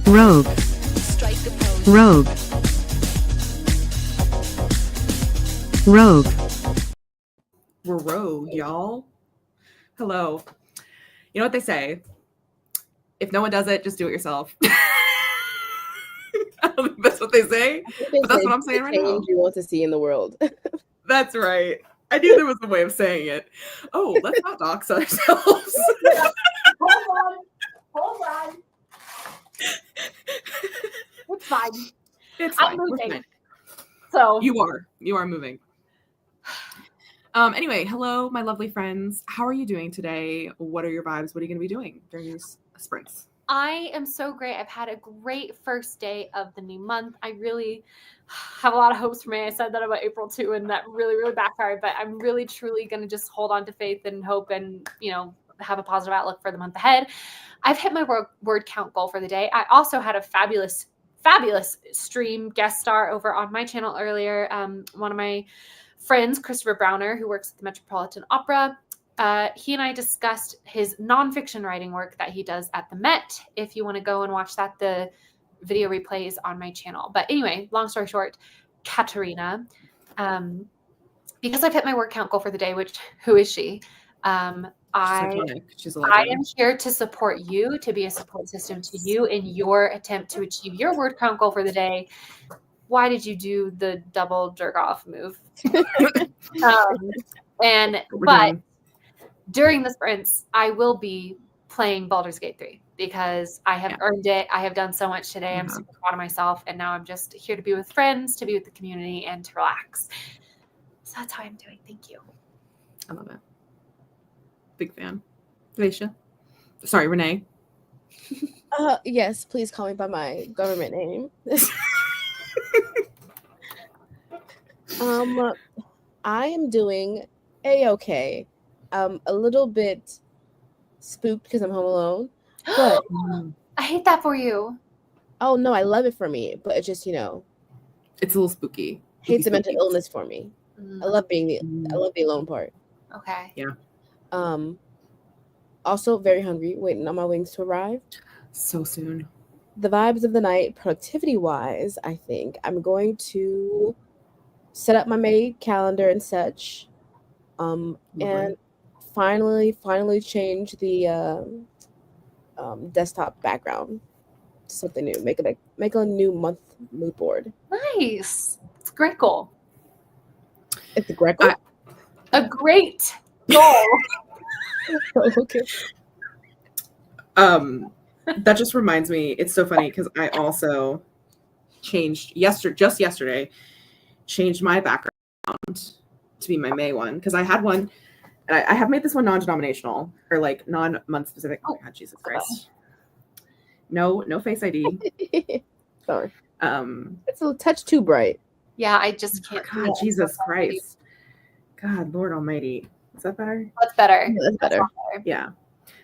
Rogue. Rogue. Rogue. We're rogue, y'all. Hello. You know what they say? If no one does it, just do it yourself. I don't think that's what they say, but that's what I'm saying right now. Change you want to see in the world. That's right. I knew there was a way of saying it. Oh, let's not dox ourselves. Hold on. It's fine. It's fine. I'm We're moving. fine. So You are moving. Anyway, hello, my lovely friends. How are you doing today? What are your vibes? What are you going to be doing during these sprints? I am so great. I've had a great first day of the new month. I really have a lot of hopes for me. I said that about April too, and that really, really backfired. But I'm really, truly going to just hold on to faith and hope and, have a positive outlook for the month ahead. I've hit my word count goal for the day. I also had a fabulous stream guest star over on my channel earlier. One of my friends, Christopher Browner, who works at the Metropolitan Opera, he and I discussed his nonfiction writing work that he does at the Met. If you want to go and watch that, the video replay is on my channel. But anyway, long story short, Katerina, because I've hit my word count goal for the day, who is she? She's a I am here to support you, to be a support system to you in your attempt to achieve your word count goal for the day. Why did you do the double jerk off move? But during the sprints, I will be playing Baldur's Gate 3 because I have earned it. I have done so much today. I'm super proud of myself. And now I'm just here to be with friends, to be with the community, and to relax. So that's how I'm doing. Thank you. I love it. Big fan. Vaisha. Sorry, Renee. Yes, please call me by my government name. I am doing A-okay. A little bit spooked because I'm home alone. But I hate that for you. oh no, I love it for me. But it's just, it's a little spooky. Hates a mental illness for me. I love the alone part. Okay. Yeah. Also very hungry, waiting on my wings to arrive. So soon. The vibes of the night, productivity-wise, I think I'm going to set up my maid calendar and such. And finally change the desktop background to something new. Make a new month mood board. Nice. It's a great goal. It's a great goal. A great goal. Okay. That just reminds me, it's so funny because I also changed just yesterday, changed my background to be my May one because I had one, and I have made this one non-denominational or like non-month specific. Oh God, Jesus Christ! No Face ID. Sorry. It's a touch too bright. Yeah, I just can't. God, Jesus Christ! God, Lord Almighty. Is that better? That's better. That's better. Yeah.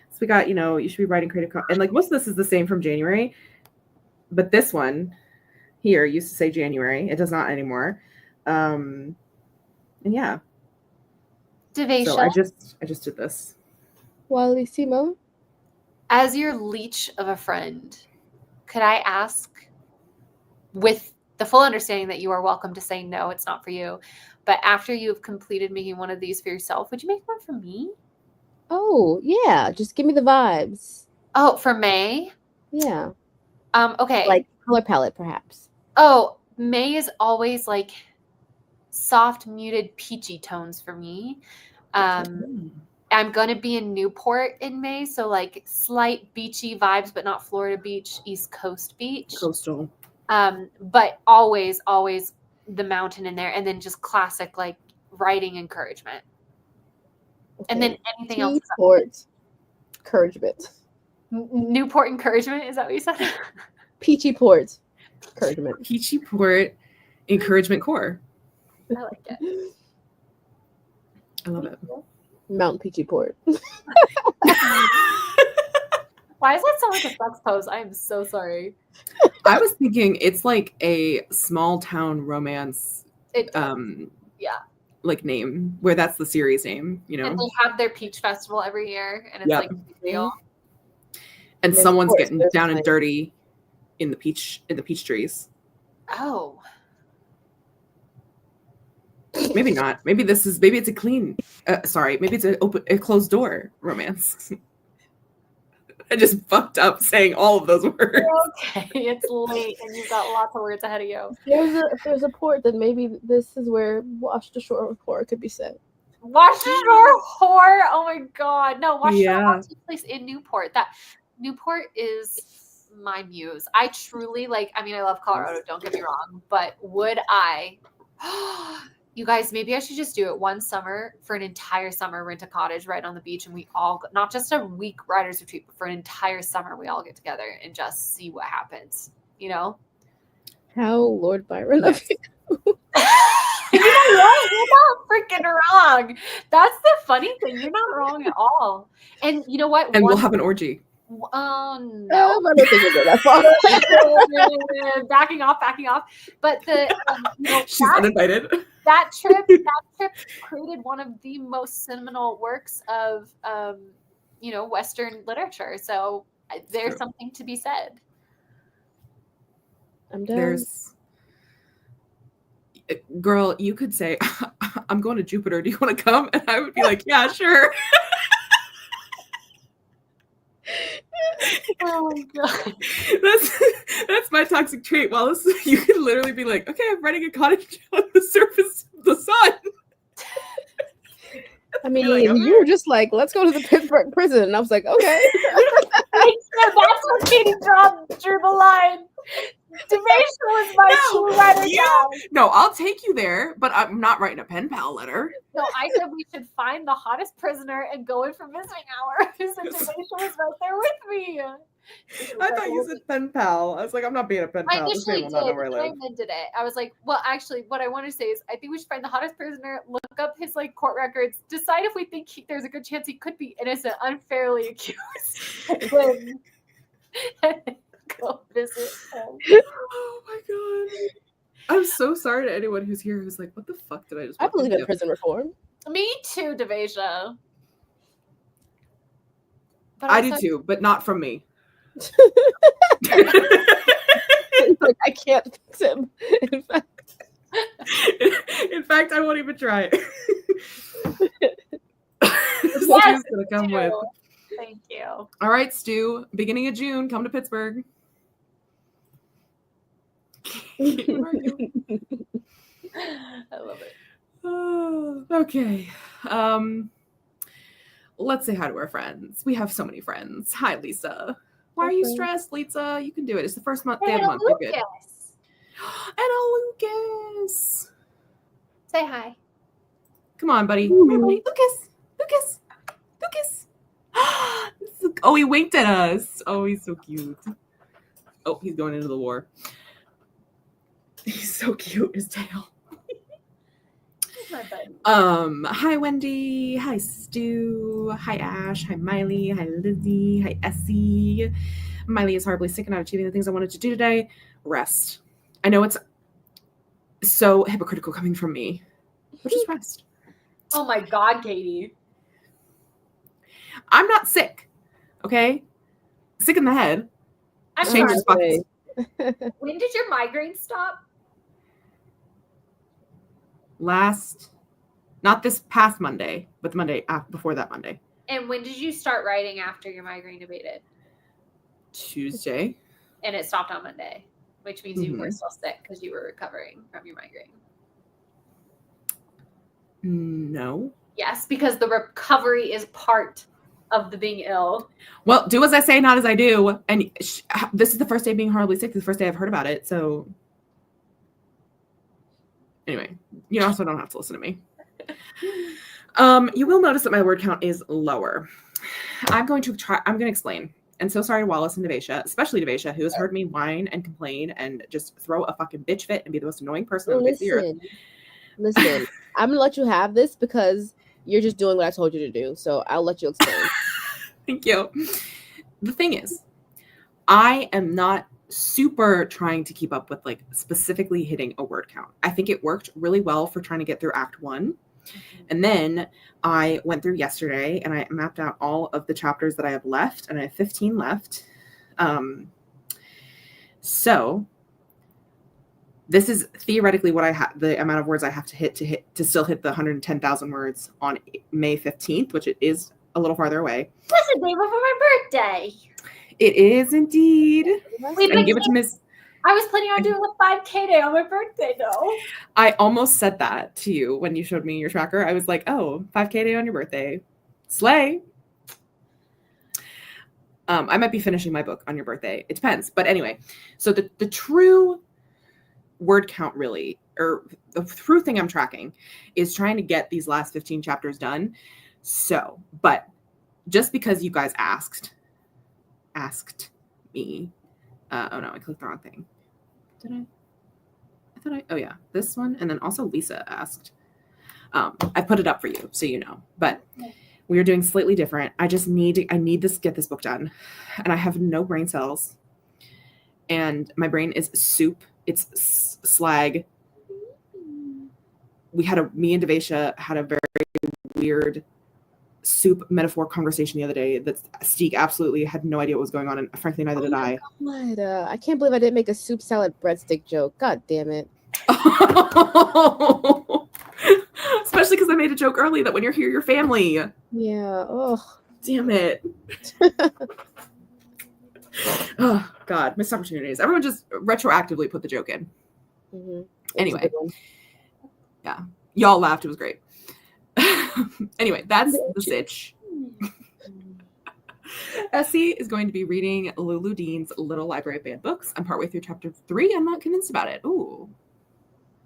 So we got, you should be writing creative and like most of this is the same from January, but this one here used to say January. It does not anymore. And yeah. Devacia. So I just did this. Wallissimo. As your leech of a friend, could I ask, with the full understanding that you are welcome to say no, it's not for you, but after you have completed making one of these for yourself, would you make one for me? Oh, yeah. Just give me the vibes. Oh, for May? Yeah. Okay. Like color palette, perhaps. Oh, May is always like soft, muted, peachy tones for me. I'm going to be in Newport in May, so like slight beachy vibes, but not Florida beach, East Coast beach. Coastal. But always the mountain in there, and then just classic like writing encouragement. Okay. And then anything else. Newport encouragement. Newport encouragement, is that what you said? Peachy Port encouragement. Peachy Port encouragement core. I like it. I love it. Mount Peachy Port. Why does that sound like a sex pose? I am so sorry. I was thinking it's like a small town romance. Yeah. Like name where that's the series name, And they have their peach festival every year, and it's like real. And someone's getting down and dirty in the peach trees. Oh. Maybe not. Maybe it's a clean. Maybe it's a closed door romance. I just fucked up saying all of those words. Okay, it's late and you've got lots of words ahead of you. If there's a port, then maybe this is where Wash the Shore Report could be set. Wash the Shore whore. Oh my god. No, Wash the Shore Yeah. takes place in Newport. That Newport is my muse. I truly I love Colorado, don't get me wrong, but would I you guys, maybe I should just do it one summer for an entire summer, rent a cottage right on the beach, and we all not just a week writers retreat, but for an entire summer we all get together and just see what happens, you know? How Lord Byron of you. You're not freaking wrong. That's the funny thing. You're not wrong at all. And you know what? And we'll have an orgy. Oh no. I don't think we'll go that far. backing off. But She's uninvited. that trip created one of the most seminal works of Western literature. So there's True. something to be said. I'm done. Girl, you could say, I'm going to Jupiter. Do you want to come? And I would be like, yeah, sure. Oh my god. That's my toxic trait, Wallace. You could literally be like, okay, I'm renting a cottage on the surface of the sun. I mean, You're like, you were just like, let's go to the Pittsburgh prison. And I was like, okay. That's what Katie drew the line. Devasia was my true writer. No, I'll take you there, but I'm not writing a pen pal letter. No, I said we should find the hottest prisoner and go in for visiting hours. And Devasia was right there with me. I thought you said pen pal. I was like, I'm not being a pen I pal. This man initially will did, not know where I and I live. meant it. I was like, well, actually, what I want to say is I think we should find the hottest prisoner, look up his court records, decide if we think there's a good chance he could be innocent, unfairly accused, and then go visit him. Oh my god. I'm so sorry to anyone who's here who's like, what the fuck did I just I walk believe in into? prison reform. Me too, Devasia. But I do also- too, but not from me. Like, I can't fix him. In fact, In fact, I won't even try it. Stu's Yes, gonna come with. Thank you. All right, Stu. Beginning of June, come to Pittsburgh. I love it. Okay. Let's say hi to our friends. We have so many friends. Hi, Lisa. Why are you stressed, Lisa? You can do it. It's the first day of the month. You're good. Lucas. And Lucas. Say hi. Come on, buddy. Come here, buddy. Lucas. Oh, he winked at us. Oh, he's so cute. Oh, he's going into the war. He's so cute, his tail. My bud. Hi Wendy, hi Stu, hi Ash, hi Miley, hi Lizzie, hi Essie. Miley is horribly sick and not achieving the things I wanted to do today. Rest. I know it's so hypocritical coming from me, but just rest. Oh my God, Katie. I'm not sick, okay? Sick in the head. I'm Change sorry. his buckets. When did your migraine stop? Not this past Monday, but the Monday before that Monday. And when did you start writing after your migraine abated? Tuesday. And it stopped on Monday, which means you were Mhm. still sick because you were recovering from your migraine. No. Yes, because the recovery is part of the being ill. Well, do as I say, not as I do. And this is the first day being horribly sick. This is the first day I've heard about it. So anyway, you also don't have to listen to me. You will notice that my word count is lower. I'm going to explain. And so sorry to Wallace and Devasia, especially Devasia, who has heard me whine and complain and just throw a fucking bitch fit and be the most annoying person on the face of the earth. Listen, I'm gonna let you have this because you're just doing what I told you to do. So I'll let you explain. Thank you. The thing is, I am not super trying to keep up with specifically hitting a word count. I think it worked really well for trying to get through Act 1. And then I went through yesterday and I mapped out all of the chapters that I have left, and I have 15 left. So this is theoretically what I have, the amount of words I have to hit to still hit the 110,000 words on May 15th, which it is a little farther away. That's the day before my birthday. It is indeed. Wait, And give it to Miss. I was planning on doing a 5K day on my birthday, though. I almost said that to you when you showed me your tracker. I was like, oh, 5K day on your birthday. Slay. I might be finishing my book on your birthday. It depends. But anyway, so the true word count really, or the true thing I'm tracking is trying to get these last 15 chapters done. So, but just because you guys asked me, oh no, I clicked the wrong thing. Did I? I thought oh yeah, this one. And then also Lisa asked. I put it up for you, so you know, but we are doing slightly different. I need to get this book done, and I have no brain cells, and my brain is soup. It's slag. Me and Devesha had a very weird soup metaphor conversation the other day that Steek absolutely had no idea what was going on, and frankly, neither did I. God, I can't believe I didn't make a soup salad breadstick joke. God damn it. Especially because I made a joke early that when you're here, you're family. Yeah. Oh, damn it. Oh, God. Missed opportunities. Everyone just retroactively put the joke in. Mm-hmm. Anyway. Yeah. Y'all laughed. It was great. Anyway, that's the sitch. Essie is going to be reading Lulu Dean's Little Library of Banned Books. I'm partway through chapter 3. I'm not convinced about it. Ooh.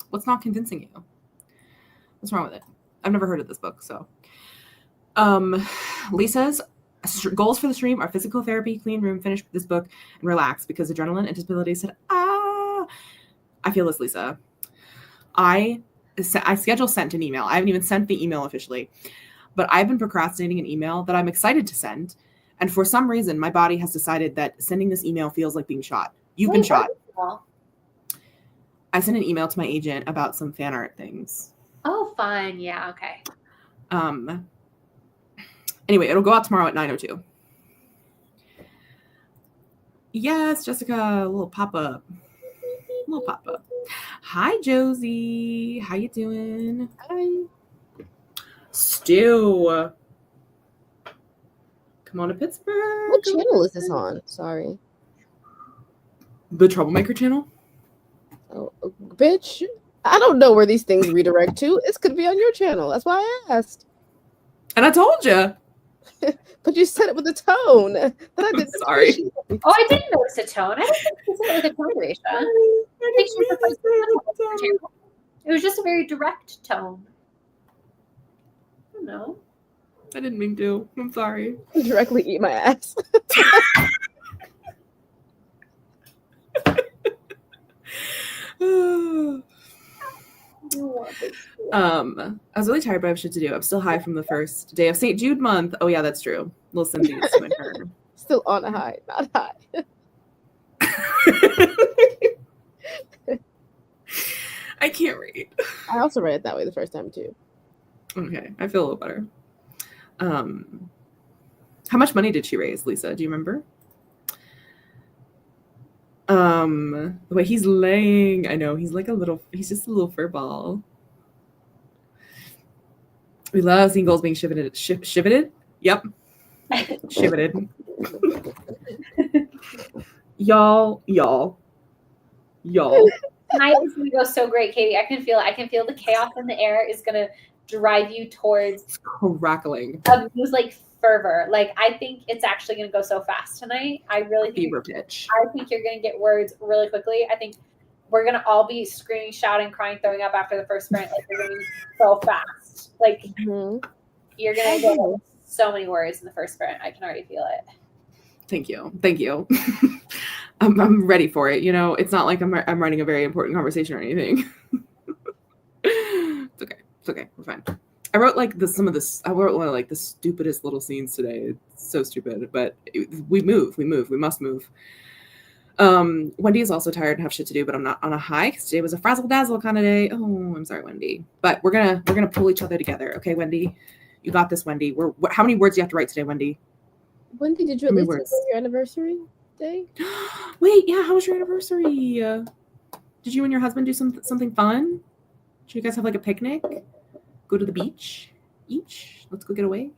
What's not convincing you? What's wrong with it? I've never heard of this book, so. Lisa's goals for the stream are physical therapy, clean room, finish this book, and relax because adrenaline and disability said, I feel this, Lisa. I sent an email. I haven't even sent the email officially, but I've been procrastinating an email that I'm excited to send. And for some reason, my body has decided that sending this email feels like being shot. You've been shot. I sent an email to my agent about some fan art things. Oh, fine. Yeah. Okay. Anyway, it'll go out tomorrow at 9:02. Yes, Jessica, a little pop-up. Hi, Josie. How you doing? Hi. Stu. Come on to Pittsburgh. What channel is this on? Sorry. The Troublemaker channel? Oh, bitch. I don't know where these things redirect to. It's going to be on your channel. That's why I asked. And I told you. But you said it with a tone that I didn't. Sorry. Oh, I didn't notice a tone. I didn't think you said it with a tone, Risha. I think she's the first one. It was just a very direct tone. I don't know. I didn't mean to. I'm sorry. Directly eat my ass. I was really tired, but I have shit to do. I'm still high from the first day of St. Jude month. Oh yeah, that's true. Little Cindy's doing her. Still on a high, not high. I can't read. I also read it that way the first time too. Okay, I feel a little better. How much money did she raise, Lisa? Do you remember? The way he's laying, I know he's he's just a little fur ball. We love seeing goals being shiveted. Yep. Shiveted. y'all. Tonight is gonna go so great, Katie. I can feel it. I can feel the chaos in the air is gonna drive you towards crackling. Like fervor. Like I think it's actually gonna go so fast tonight. I really think fever pitch. I think you're gonna get words really quickly. I think we're gonna all be screaming, shouting, crying, throwing up after the first sprint. Like you're gonna be so fast. Like you're gonna get so many words in the first sprint. I can already feel it. Thank you. I'm ready for it. You know, it's not like I'm writing a very important conversation or anything. It's okay. We're fine. I wrote one of like the stupidest little scenes today. It's so stupid, but we must move. Wendy is also tired and have shit to do, but I'm not on a high because today was a frazzle dazzle kind of day. Oh, I'm sorry, Wendy. But we're gonna pull each other together, okay, Wendy? You got this, Wendy. How many words do you have to write today, Wendy? Wendy, did you at least celebrate your anniversary? birthday. Wait, yeah, how was your anniversary? Did you and your husband do something fun? Did you guys have like a picnic? Go to the beach each? Let's go get away.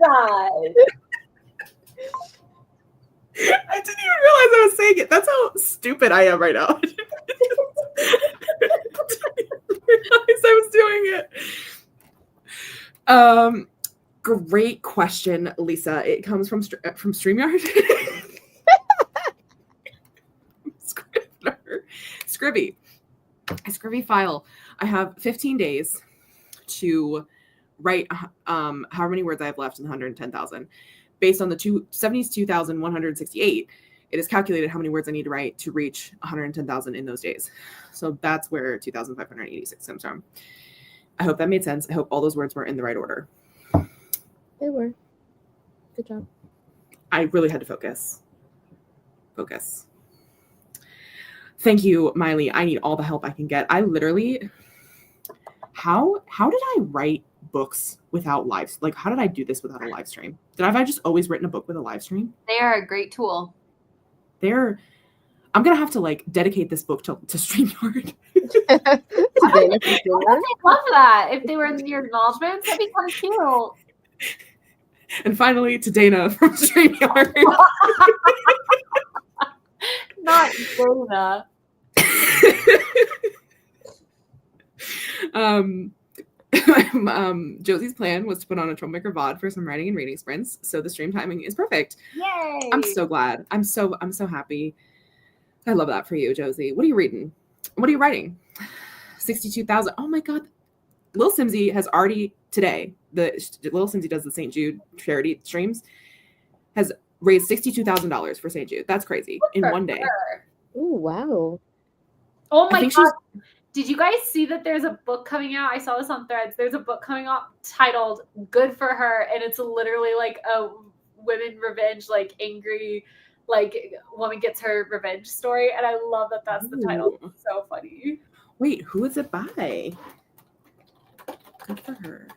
God. I didn't even realize I was saying it. That's how stupid I am right now. I didn't realize I was doing it. Great question, Lisa. It comes from StreamYard. Scribby. A Scribby file. I have 15 days to write however many words I have left in 110,000. Based on the 72,168, it is calculated how many words I need to write to reach 110,000 in those days. So that's where 2,586 comes from. I hope that made sense. I hope all those words were in the right order. They were. Good job. I really had to focus. Thank you, Miley. I need all the help I can get. I literally, how did I write books without lives? Like, how did I do this without a live stream? Have I just always written a book with a live stream? They are a great tool. I'm gonna have to like dedicate this book to StreamYard. I would love that if they were in your acknowledgments. That'd be kind of cute. And finally, to Dana from StreamYard. Not Dana. Josie's plan was to put on a Troublemaker VOD for some writing and reading sprints, so the stream timing is perfect. Yay! I'm so glad. I'm so happy. I love that for you, Josie. What are you reading? What are you writing? 62,000. Oh my God. Lil Simsy has already today, Lil Simsy does the St. Jude charity streams, has raised $62,000 for St. Jude. That's crazy in one day. Oh, wow. Oh my God. Did you guys see that there's a book coming out? I saw this on Threads. There's a book coming out titled Good for Her. And it's literally like a women revenge, like angry, like woman gets her revenge story. And I love that that's the title. It's so funny. Wait, who is it by? Good for her.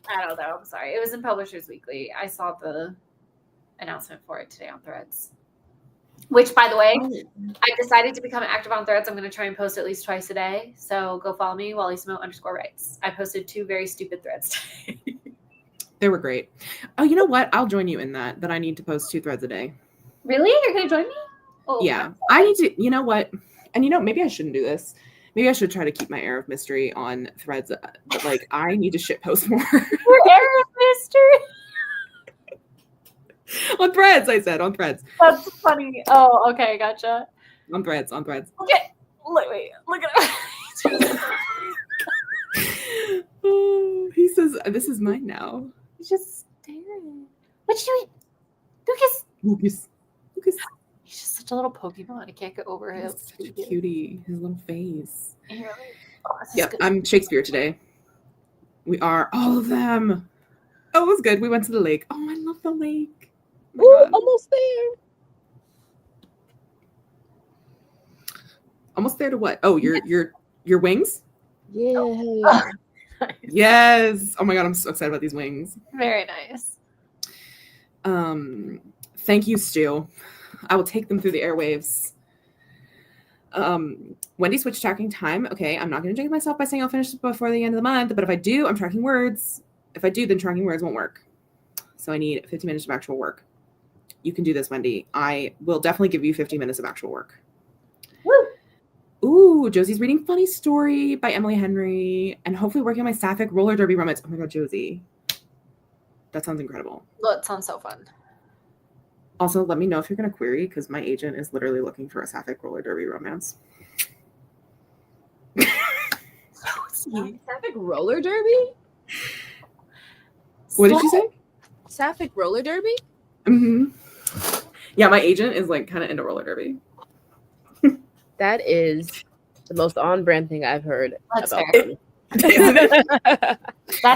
I don't know. I'm sorry. It was in Publishers Weekly. I saw the announcement for it today on Threads. Which, by the way, I've decided to become active on Threads. I'm going to try and post at least twice a day. So go follow me, WallySimo_writes. I posted 2 very stupid threads today. They were great. Oh, you know what? I'll join you in that I need to post 2 threads a day. Really? You're going to join me? Oh, yeah. I need to, you know what? And maybe I shouldn't do this. Maybe I should try to keep my air of mystery on Threads. But like, I need to shit post more. Your air of mystery? On Threads, I said. On Threads. That's funny. Oh, okay. Gotcha. On Threads. Okay. Wait. Look at it. Oh, he says, this is mine now. He's just staring. What you doing? Lucas. He's just such a little Pokemon. I can't get over him. He's such a cutie. His little face. Really? Yep, I'm Shakespeare today. We are all of them. Oh, it was good. We went to the lake. Oh, I love the lake. Oh Ooh, almost there. Almost there to what? Oh, your wings? Yeah, hell yeah. Yes. Oh my God, I'm so excited about these wings. Very nice. Thank you, Stu. I will take them through the airwaves. Wendy switched tracking time. Okay, I'm not going to jinx myself by saying I'll finish before the end of the month, but if I do, I'm tracking words. If I do, then tracking words won't work. So I need 15 minutes of actual work. You can do this, Wendy. I will definitely give you 15 minutes of actual work. Woo! Ooh, Josie's reading Funny Story by Emily Henry and hopefully working on my Sapphic roller derby romance. Oh my God, Josie. That sounds incredible. Well, it sounds so fun. Also, let me know if you're going to query because my agent is literally looking for a Sapphic roller derby romance. Sapphic roller derby? What did you say? Sapphic roller derby? Mm-hmm. Yeah, my agent is like kind of into roller derby. That is the most on-brand thing I've heard. That's about fair. them. That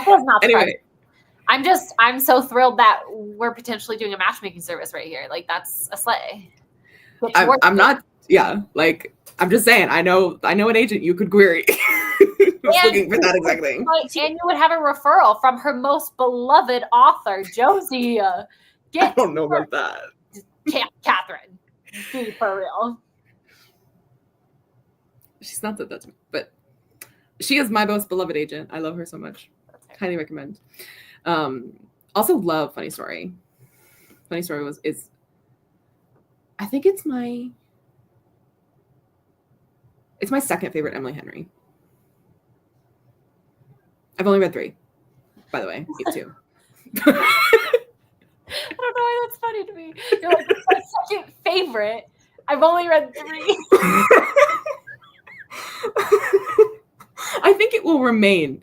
does not Anyway. I'm so thrilled that we're potentially doing a matchmaking service right here. Like that's a slay. I'm not, yeah, like I'm just saying, I know an agent you could query. was looking for that exact thing. And you would have a referral from her most beloved author, Josie. I don't know about that. Catherine. Be for real. She's not that to me, but she is my most beloved agent. I love her so much. Highly recommend. Also love Funny Story. Funny Story is I think it's my second favorite Emily Henry. I've only read 3, by the way. Me too. I don't know why that's funny to me. You're like, it's my second favorite. I've only read 3. I think it will remain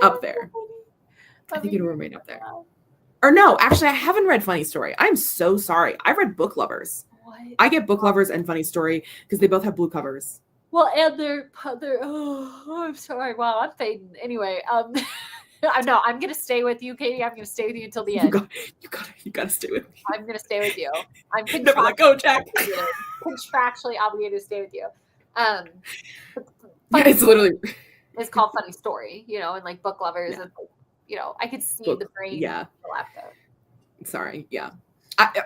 up there. I think it'll remain up there. Or no, actually, I haven't read Funny Story. I'm so sorry. I read Book Lovers. What? I get Book Lovers and Funny Story because they both have blue covers. Well, and they're I'm sorry. Wow, I'm fading. Anyway, no, I'm gonna stay with you, Katie. I'm gonna stay with you until the end. You gotta stay with me. I'm gonna stay with you. I'm Never let go, Jack. contractually obligated to stay with you. Yeah, it's literally It's called Funny Story, and like Book Lovers, and I could see the brain. Yeah. Left out. Sorry. Yeah.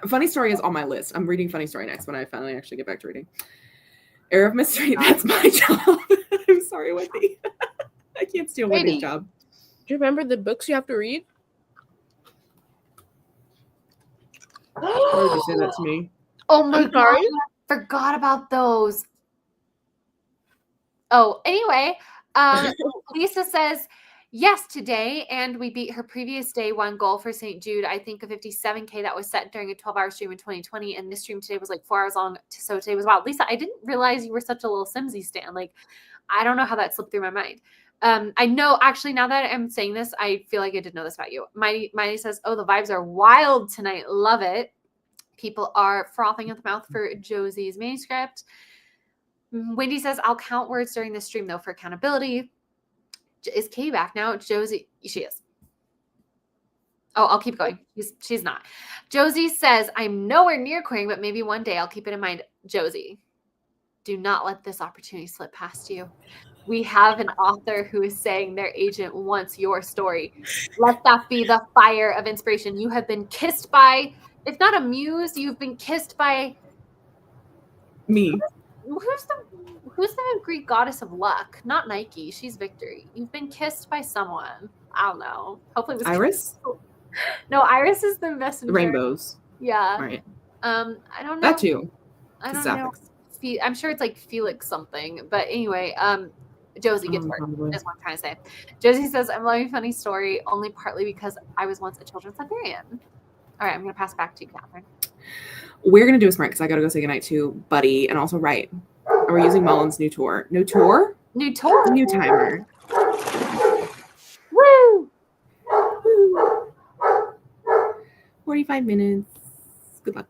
Funny Story is on my list. I'm reading Funny Story next when I finally actually get back to reading. Air of Mystery. That's my job. I'm sorry, Wendy. I can't steal Wendy's job. Do you remember the books you have to read? Why would you say that to me? Oh my I'm sorry? God, I forgot about those. Oh, anyway, Lisa says, yes, today, and we beat her previous day one goal for St. Jude. I think a 57K that was set during a 12-hour stream in 2020, and this stream today was like 4 hours long, so today was wow. Lisa, I didn't realize you were such a little Simsy stan. Like, I don't know how that slipped through my mind. I know, actually, now that I'm saying this, I feel like I did know this about you. Mighty says, oh, the vibes are wild tonight. Love it. People are frothing at the mouth for Josie's manuscript. Wendy says, I'll count words during the stream, though, for accountability. Is Katie back now? Josie, she is. Oh, I'll keep going. She's not. Josie says, I'm nowhere near querying, but maybe one day I'll keep it in mind. Josie, do not let this opportunity slip past you. We have an author who is saying their agent wants your story. Let that be the fire of inspiration. You have been kissed by, if not a muse, you've been kissed by Me. Who's the Greek goddess of luck? Not Nike. She's Victory. You've been kissed by someone. I don't know. Hopefully it was Iris? No, Iris is the messenger. Rainbows. Yeah. Right. I don't know. That too. I don't know. I'm sure it's like Felix something. But anyway, Josie gets work, is what I'm trying to say. Josie says, I'm loving Funny Story only partly because I was once a children's librarian. All right, I'm going to pass back to you, Catherine. We're going to do a smart because I got to go say goodnight to Buddy and also Wright. And we're using Mullen's new tour. New tour? New tour? New timer. Woo! 45 minutes. Good luck.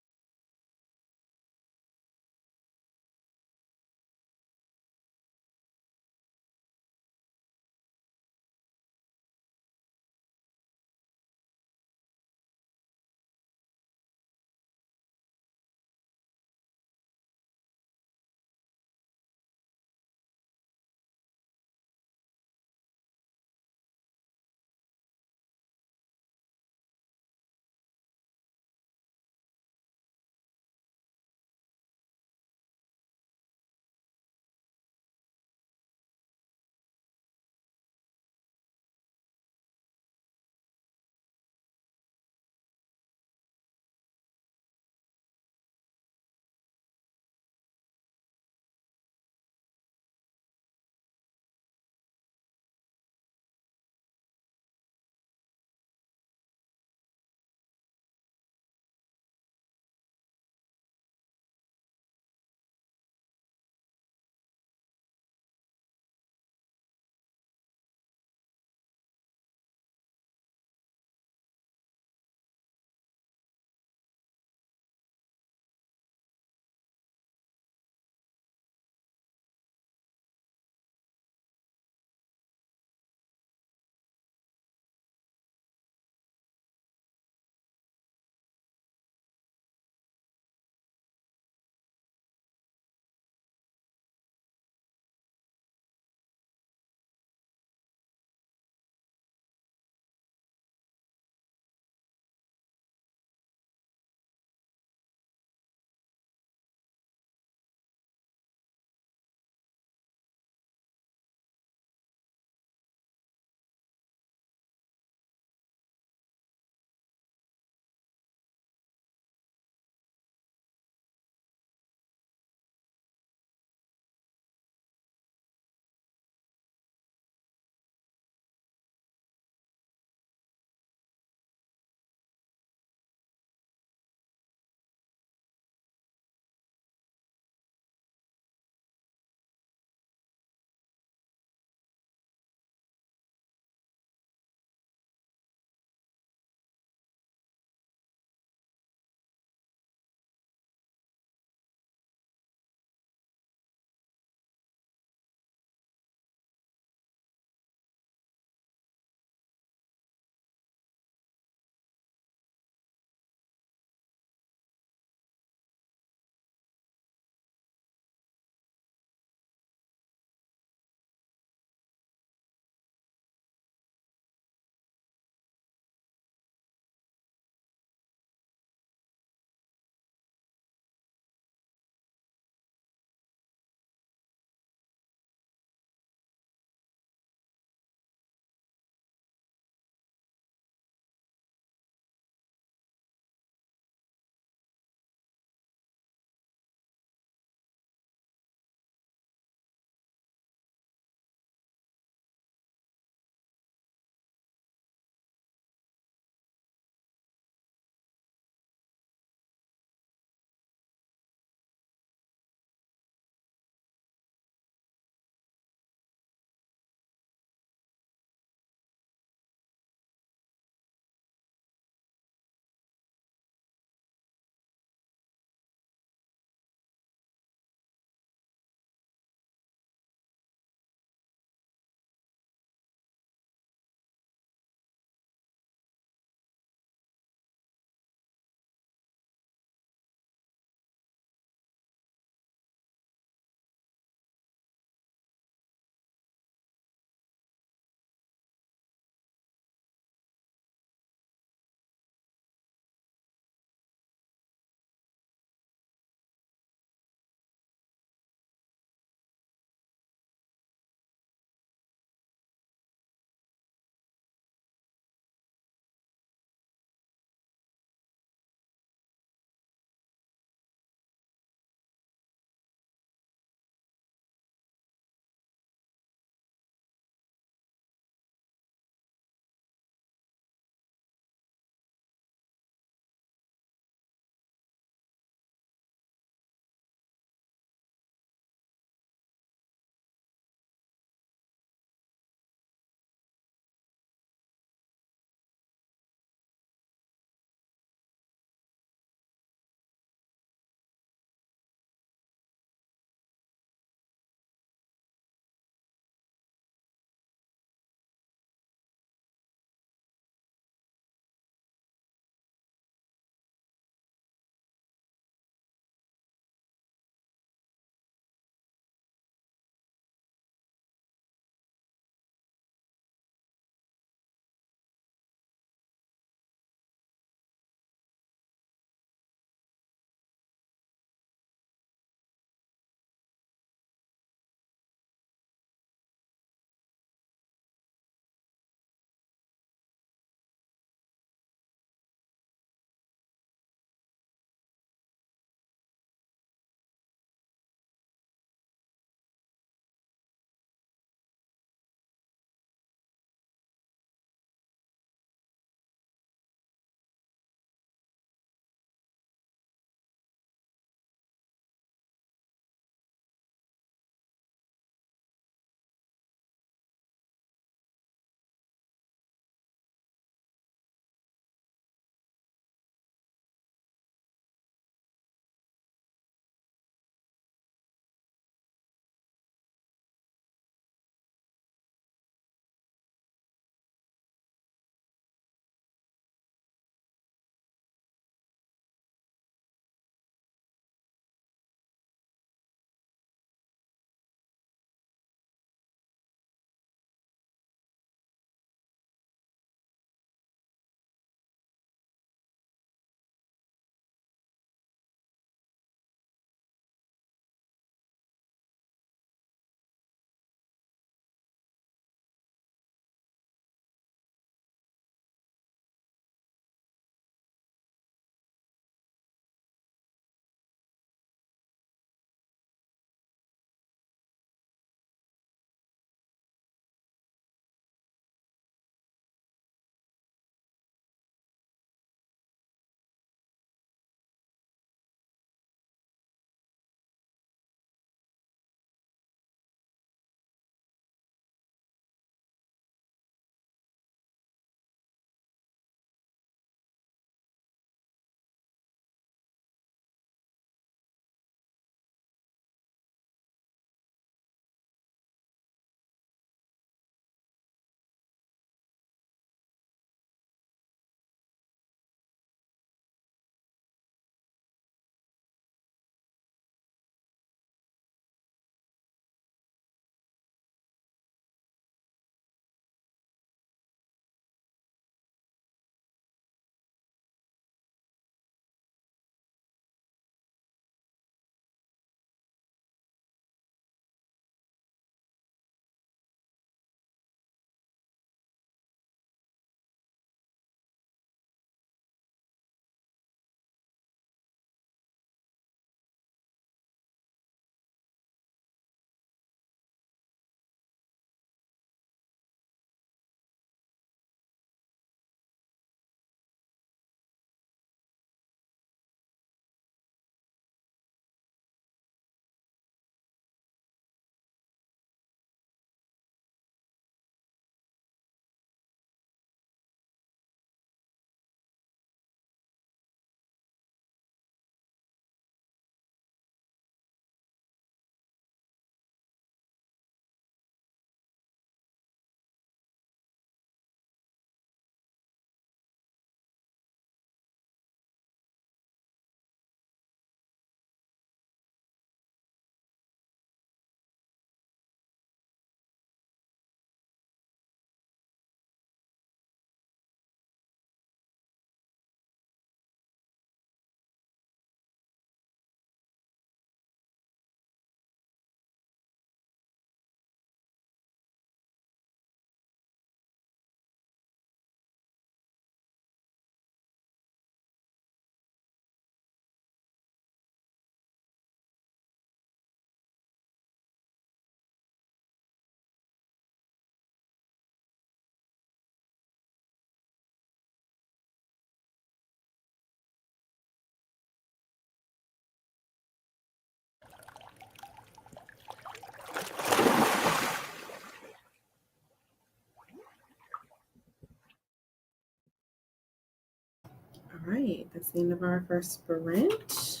right, that's the end of our first sprint.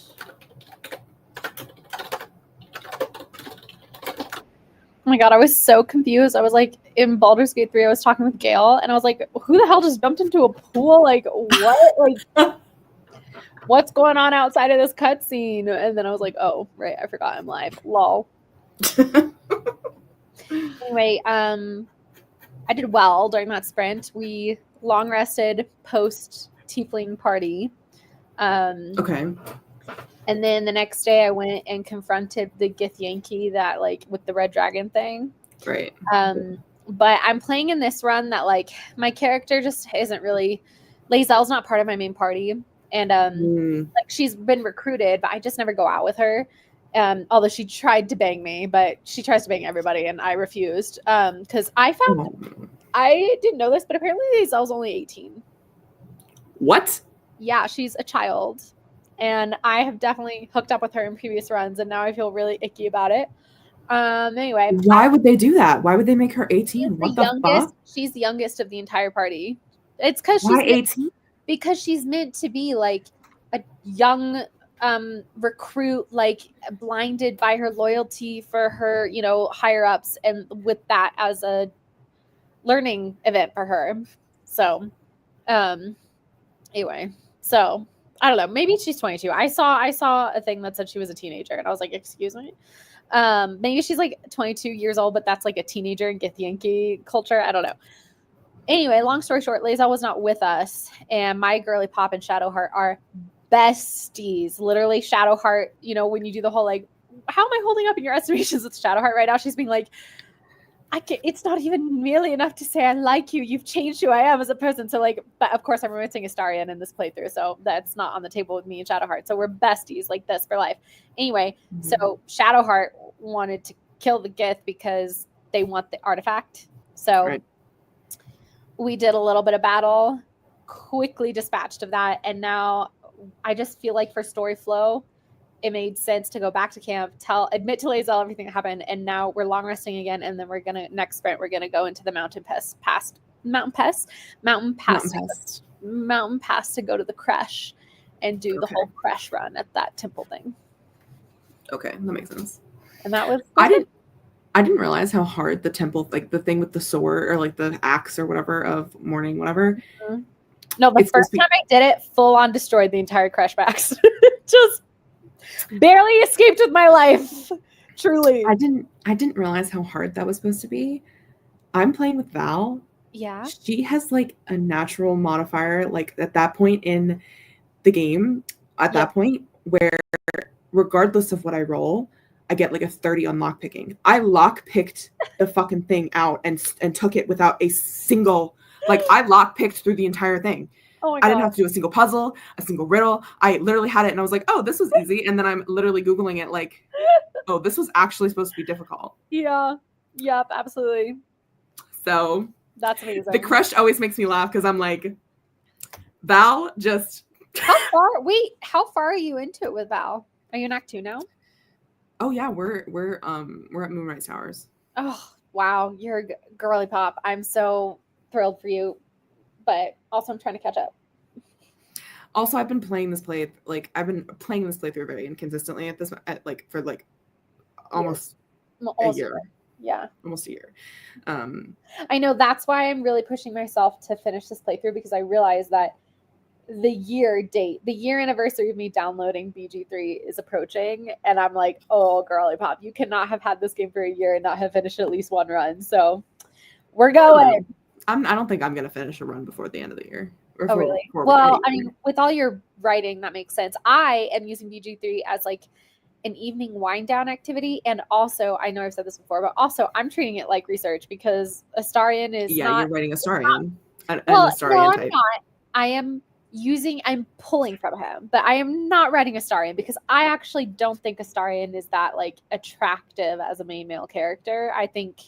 Oh my god, I was so confused. I was like, in Baldur's Gate 3, I was talking with Gail, and I was like, who the hell just jumped into a pool? Like, what? Like, what's going on outside of this cutscene? And then I was like, oh, right, I forgot I'm live. Lol. Anyway, I did well during that sprint. We long rested post Tiefling party. Okay. And then the next day I went and confronted the Githyanki that like with the red dragon thing. Right. But I'm playing in this run that like my character just isn't really Lae'zel's not part of my main party. And like she's been recruited, but I just never go out with her. Although she tried to bang me, but she tries to bang everybody and I refused. Because I found I didn't know this, but apparently Lae'zel's only 18. What? Yeah, she's a child. And I have definitely hooked up with her in previous runs, and now I feel really icky about it. Anyway. Why would they do that? Why would they make her 18? What the fuck? She's the youngest of the entire party. It's because she's 18? Because she's meant to be like a young recruit, like blinded by her loyalty for her, you know, higher ups, and with that as a learning event for her. So, anyway, so I don't know. Maybe she's 22. I saw a thing that said she was a teenager, and I was like, excuse me. Maybe she's like 22 years old, but that's like a teenager in Githyanki culture. I don't know. Anyway, long story short, Lae'zel was not with us, and my girly pop and Shadowheart are besties. Literally, Shadowheart, you know, when you do the whole like, how am I holding up in your estimations with Shadowheart right now? She's being like, it's not even merely enough to say I like you. You've changed who I am as a person. So like, but of course I'm romancing Astarion in this playthrough, so that's not on the table with me and Shadowheart. So we're besties like this for life. Anyway, so Shadowheart wanted to kill the Gith because they want the artifact. So we did a little bit of battle, quickly dispatched of that, and now I just feel like for story flow, it made sense to go back to camp, admit to Lae'zel everything that happened, and now we're long resting again, and then we're gonna next sprint we're gonna go into the mountain pass to go to the Kresh and do the whole Kresh run at that temple thing. Okay, that makes sense. And that was I didn't realize how hard the temple, like the thing with the sword or like the axe or whatever of mourning, whatever. Mm-hmm. No, the first time I did it, full on destroyed the entire Kresh backs. Just barely escaped with my life. Truly. I didn't realize how hard that was supposed to be. I'm playing with Val. Yeah. She has like a natural modifier, like at that point in the game, that point where regardless of what I roll, I get like a 30 on lockpicking. I lockpicked the fucking thing out and took it without a single, like I lockpicked through the entire thing. Oh my God. I didn't have to do a single puzzle, a single riddle. I literally had it and I was like, oh, this was easy. And then I'm literally Googling it like, oh, this was actually supposed to be difficult. Yeah. Yep, absolutely. So that's amazing. The Kresh always makes me laugh because I'm like, Val just... How far are you into it with Val? Are you in Act 2 now? Oh yeah, we're at Moonrise Towers. Oh wow, you're a girly pop. I'm so thrilled for you, but also I'm trying to catch up. Also, I've been playing this playthrough very inconsistently for almost a year. Yeah, almost a year. I know that's why I'm really pushing myself to finish this playthrough because I realize that the year anniversary of me downloading BG3 is approaching, and I'm like, oh, girly pop, you cannot have had this game for a year and not have finished at least one run. So we're going. I don't think I'm gonna finish a run before the end of the year. Oh, really? Well, I mean, with all your writing, that makes sense. I am using BG3 as like an evening wind down activity, and also I know I've said this before, but also I'm treating it like research because Astarion is you're writing Astarion. I'm not. I'm pulling from him, but I am not writing Astarion because I actually don't think Astarion is that like attractive as a main male character. I think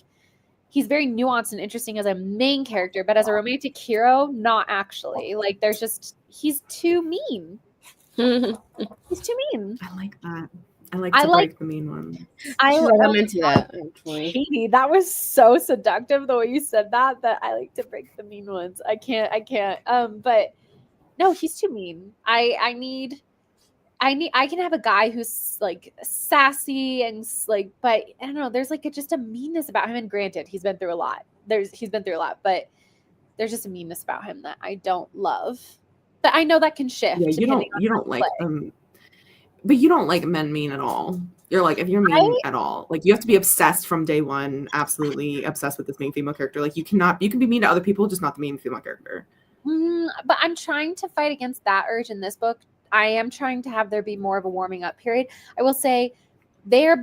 he's very nuanced and interesting as a main character, but as a romantic hero, not actually. Like he's too mean. He's too mean. I like that. I like the mean one. I'm into that. Katie, that was so seductive the way you said that I like to break the mean ones. I can't. But No, he's too mean. I can have a guy who's like sassy and like, but I don't know, there's like just a meanness about him. And granted, he's been through a lot. He's been through a lot, but there's just a meanness about him that I don't love. But I know that can shift. Yeah, you don't like them, but you don't like men mean at all. You're like, if you're mean at all, like you have to be obsessed from day one, absolutely obsessed with this main female character. Like you can be mean to other people, just not the main female character. But I'm trying to fight against that urge in this book. I am trying to have there be more of a warming up period. I will say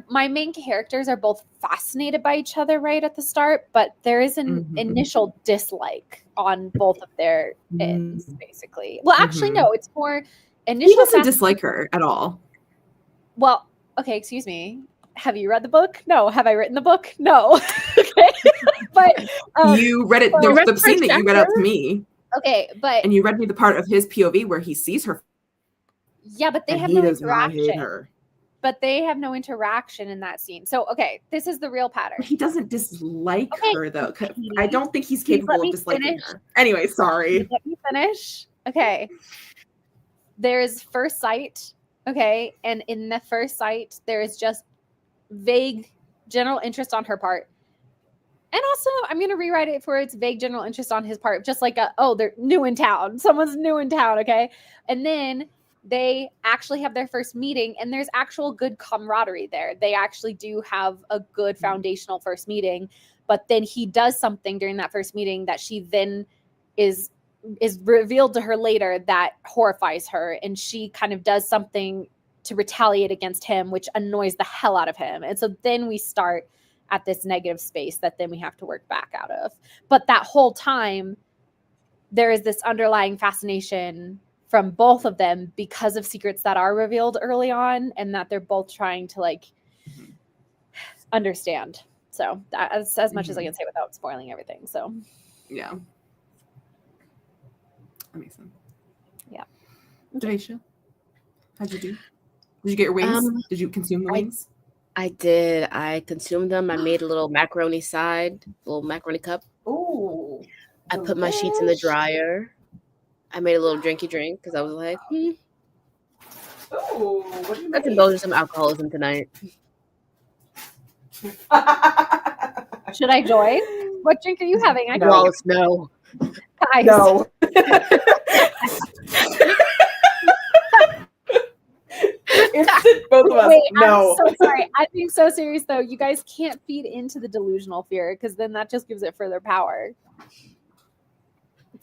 my main characters are both fascinated by each other right at the start, but there is an initial dislike on both of their ends, basically. Well, actually, no, it's more initial. He doesn't dislike her at all. Well, okay, excuse me. Have you read the book? No. Have I written the book? No. Okay. But you read it. There was the scene that you read out to me. Okay, and you read me the part of his POV where he sees her. Yeah, but they have no interaction. But they have no interaction in that scene. So, okay, this is the real pattern. He doesn't dislike her, though. I don't think he's capable of disliking her. Anyway, sorry. Let me finish. Okay. There's first sight. Okay. And in the first sight, there is just vague general interest on her part. And also, I'm going to rewrite it for its vague general interest on his part. Just like, they're new in town. Someone's new in town. Okay. And then they actually have their first meeting and there's actual good camaraderie there. They actually do have a good foundational first meeting, but then he does something during that first meeting that she then is revealed to her later that horrifies her. And she kind of does something to retaliate against him, which annoys the hell out of him. And so then we start at this negative space that then we have to work back out of. But that whole time, there is this underlying fascination from both of them because of secrets that are revealed early on and that they're both trying to like understand. So that's as much as I can say without spoiling everything. So yeah. That makes sense. Yeah. Devasia, how'd you do? Did you get your wings? Did you consume the wings? I did. I consumed them. I made a little macaroni little macaroni cup. Ooh. I put my sheets in the dryer. I made a little drinky drink because I was like, Oh, what do you let's indulge in some alcoholism tonight. Should I join? What drink are you having? Wallace, no. Guys. No. Both of us. Wait, no. I'm so sorry. I'm being so serious though. You guys can't feed into the delusional fear because then that just gives it further power.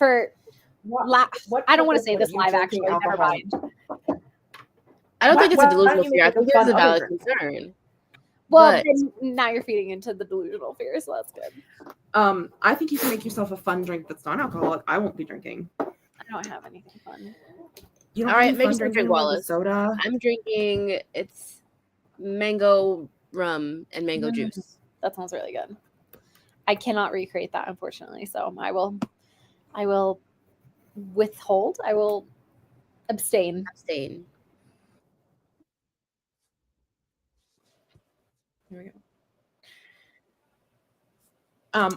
I don't want to say this live actually. Never mind. I don't think it's a delusional fear. I think it's a valid concern. Well, then now you're feeding into the delusional fear, so that's good. I think you can make yourself a fun drink that's non-alcoholic. I won't be drinking. I don't have anything fun. You don't All right, have maybe fun some drink drinking Wallace. soda. I'm drinking. It's mango rum and mango juice. That sounds really good. I cannot recreate that, unfortunately. So I will withhold. I will abstain. Abstain. Here we go.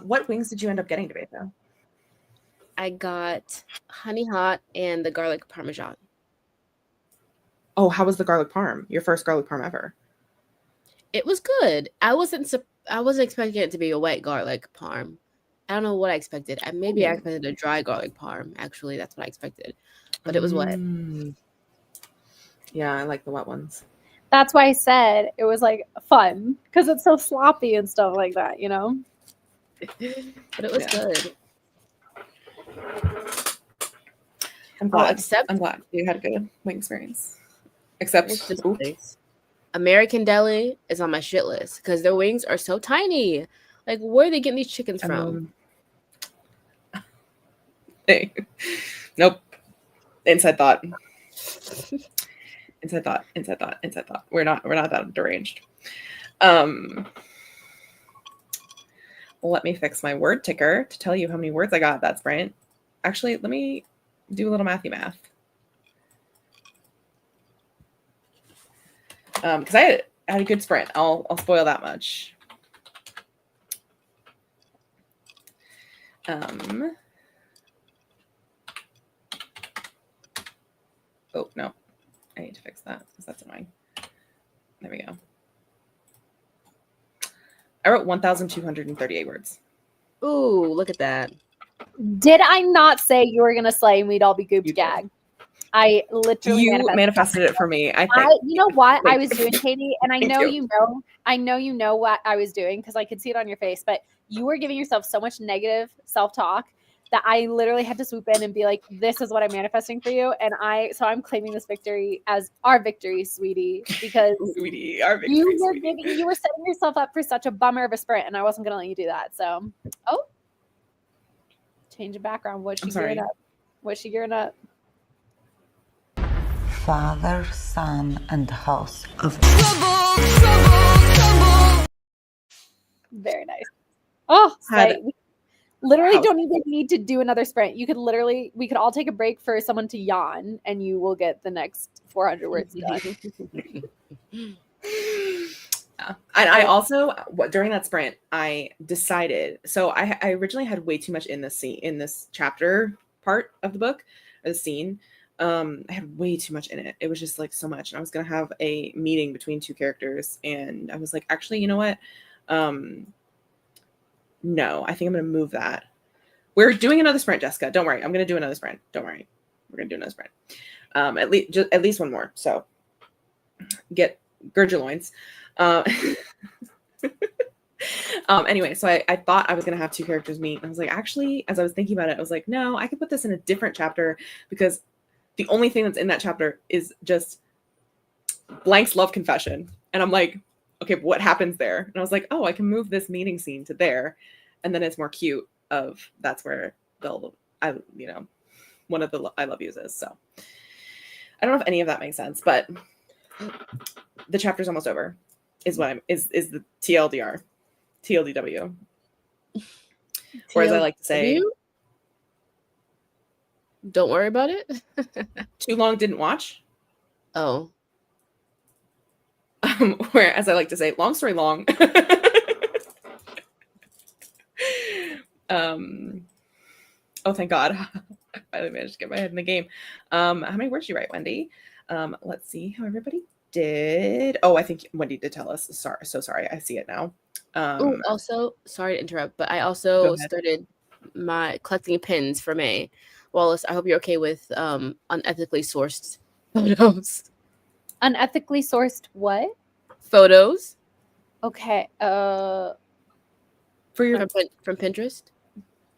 What wings did you end up getting today, though? I got honey hot and the garlic parmesan. Oh, how was the garlic parm? Your first garlic parm ever? It was good. I wasn't expecting it to be a wet garlic parm. I don't know what I expected. I expected a dry garlic parm. Actually, that's what I expected. But it was wet. Yeah, I like the wet ones. That's why I said it was like fun because it's so sloppy and stuff like that, you know? But it was good. I'm glad. Except I'm glad you had a good wing experience. Except American Deli is on my shit list because their wings are so tiny. Like, where are they getting these chickens from? Hey. Nope. Inside thought. Inside thought. We're not that deranged. Let me fix my word ticker to tell you how many words I got that sprint. Actually, let me do a little math. Because I had a good sprint. I'll spoil that much. I need to fix that because that's annoying. There we go. I wrote 1,238 words. Ooh, look at that. Did I not say you were gonna slay and we'd all be gooped You did. gag? I literally You manifested it for me. I think. you know what I was Thank doing, Katie, and I Thank know you. you know what I was doing because I could see it on your face, but you were giving yourself so much negative self-talk that I literally had to swoop in and be like, this is what I'm manifesting for you. And I'm claiming this victory as our victory, sweetie, because Sweetie, our victory, you were sweetie. you were setting yourself up for such a bummer of a sprint, and I wasn't gonna let you do that. So change of background. What's she gearing up? What's she gearing up? Father, Son, and House of Very nice. Oh, Had- slay. We literally Wow. don't even need to do another sprint. We could all take a break for someone to yawn, and you will get the next 400 words done. Yeah. And I also during that sprint, I decided. So I originally had way too much in this chapter part of the book, or the scene. I had way too much in it. It was just like so much. And I was gonna have a meeting between two characters, and I was like, actually, you know what? No, I think I'm gonna move that. We're doing another sprint, Jessica. Don't worry. I'm gonna do another sprint. Don't worry. We're gonna do another sprint. At least one more. So gird your loins. Anyway, so I thought I was gonna have two characters meet. And I was like, actually, as I was thinking about it, I was like, no, I could put this in a different chapter because the only thing that's in that chapter is just Blank's love confession. And I'm like, okay, but what happens there? And I was like, oh, I can move this meeting scene to there, and then it's more cute. That's where one of the I love yous is. So I don't know if any of that makes sense, but the chapter's almost over. Is the TLDR, TLDW, or as I like to say, don't worry about it. too long didn't watch. Oh, Where, as I like to say, long story long. Oh, thank God. I finally managed to get my head in the game. How many words did you write, Wendy? Let's see how everybody did. Oh, I think Wendy did tell us. Sorry. I see it now. Also, sorry to interrupt, but I Go also ahead. started my collecting pins for May. Wallace, I hope you're okay with unethically sourced photos. Unethically sourced what? Photos Okay. For your, from Pinterest.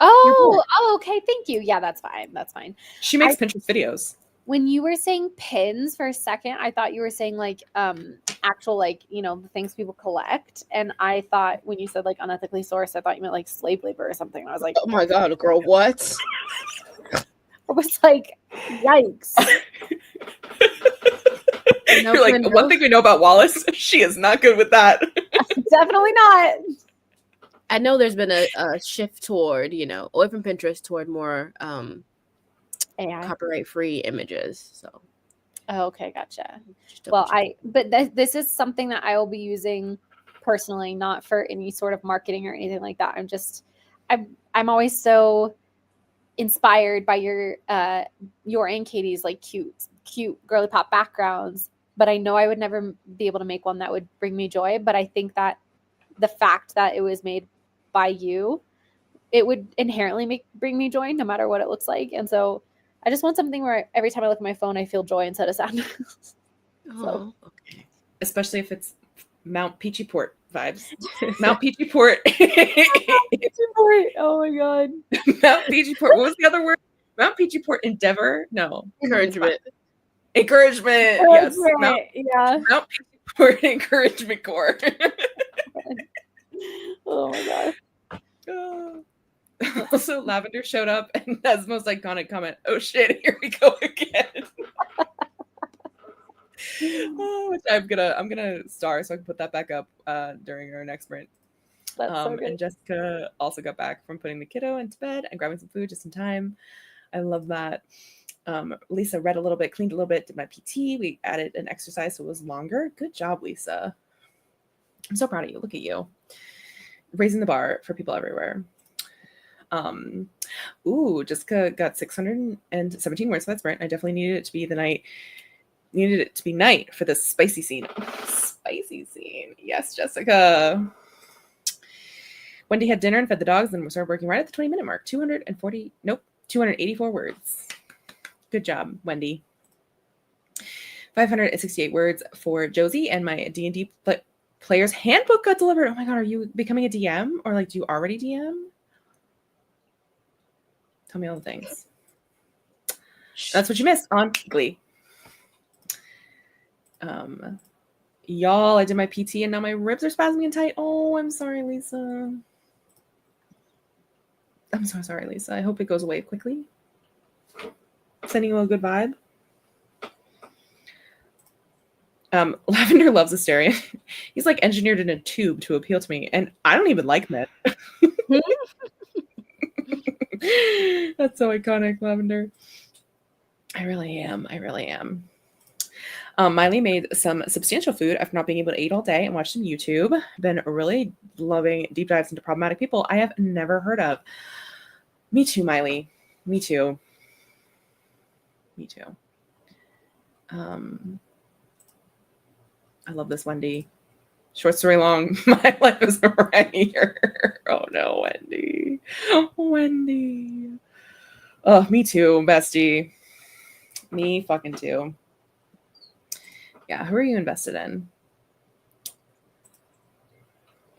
Okay. Thank you. Yeah, that's fine. That's fine. she makes Pinterest videos. When you were saying pins for a second, I thought you were saying like actual like, the things people collect. And I thought when you said like unethically sourced, I thought you meant like slave labor or something. I was like, Oh my God, girl, what? I was like, yikes. No, You're like, Brenda. one thing we know about Wallace, she is not good with that. Definitely not. I know there's been a shift toward, away from Pinterest toward more AI. copyright-free images. So, Oh, okay, gotcha. just double Well, check. this is something that I will be using personally, not for any sort of marketing or anything like that. I'm always so inspired by your and Katie's like cute girly pop backgrounds, but I know I would never be able to make one that would bring me joy. But I think that the fact that it was made by you, it would inherently bring me joy no matter what it looks like. And so I just want something where every time I look at my phone, I feel joy instead of sadness. Oh, okay. Especially if it's Mount Peachy Port vibes. Mount Peachy Port. Oh my God. Mount Peachy Port. What was the other word? Mount Peachy Port Endeavor? No. Encouragement. Encouragement. Yes. Mount Yeah. Peachy Port Encouragement Corps. Oh my God. Also, Lavender showed up and has the most iconic comment. Oh shit, here we go again. Which I'm gonna star so I can put that back up during our next sprint. That's so good. And Jessica also got back from putting the kiddo into bed and grabbing some food just in time. I love that. Lisa read a little bit, cleaned a little bit, did my PT. We added an exercise so it was longer. Good job, Lisa. I'm so proud of you. Look at you. Raising the bar for people everywhere. Jessica got 617 words for that sprint. I definitely needed it to be the night Needed it to be night for this spicy scene. Spicy scene. Yes, Jessica. Wendy had dinner and fed the dogs, and started working right at the 20-minute mark. 284 words. Good job, Wendy. 568 words for Josie, and my D&D player's handbook got delivered. Oh my god, are you becoming a DM, or like do you already DM? Tell me all the things. That's what you missed on Glee. Y'all, I did my PT and now my ribs are spasming and tight. Oh, I'm sorry, Lisa. I'm so sorry, Lisa. I hope it goes away quickly. Sending you a good vibe. Lavender loves Asteria. He's like engineered in a tube to appeal to me, and I don't even like men. That's so iconic, Lavender. I really am. Miley made some substantial food after not being able to eat all day and watched some YouTube. Been really loving deep dives into problematic people I have never heard of. Me too, Miley. Me too. I love this, Wendy. Short story long, my life is right here. Oh no, Wendy. Oh, me too, bestie. Me fucking too. Yeah, who are you invested in?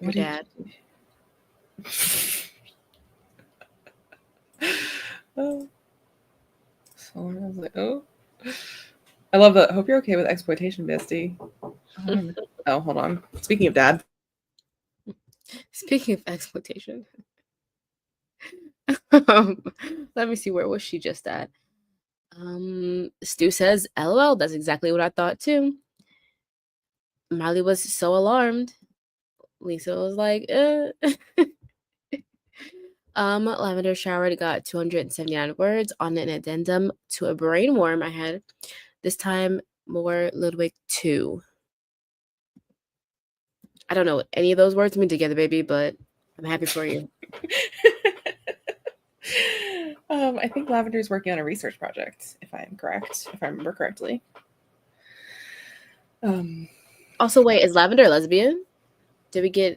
Your dad. Oh. So I was like, oh. I love that. Hope you're okay with exploitation, bestie. Oh, hold on. Speaking of dad. Speaking of exploitation. Let me see, where was she just at? Stu says, LOL, that's exactly what I thought too. Miley was so alarmed. Lisa was like, Lavender showered, got 279 words on an addendum to a brain worm I had. This time, more Ludwig 2. I don't know what any of those words mean together, baby, but I'm happy for you. I think Lavender is working on a research project, if I remember correctly. Also, wait, is Lavender a lesbian? Was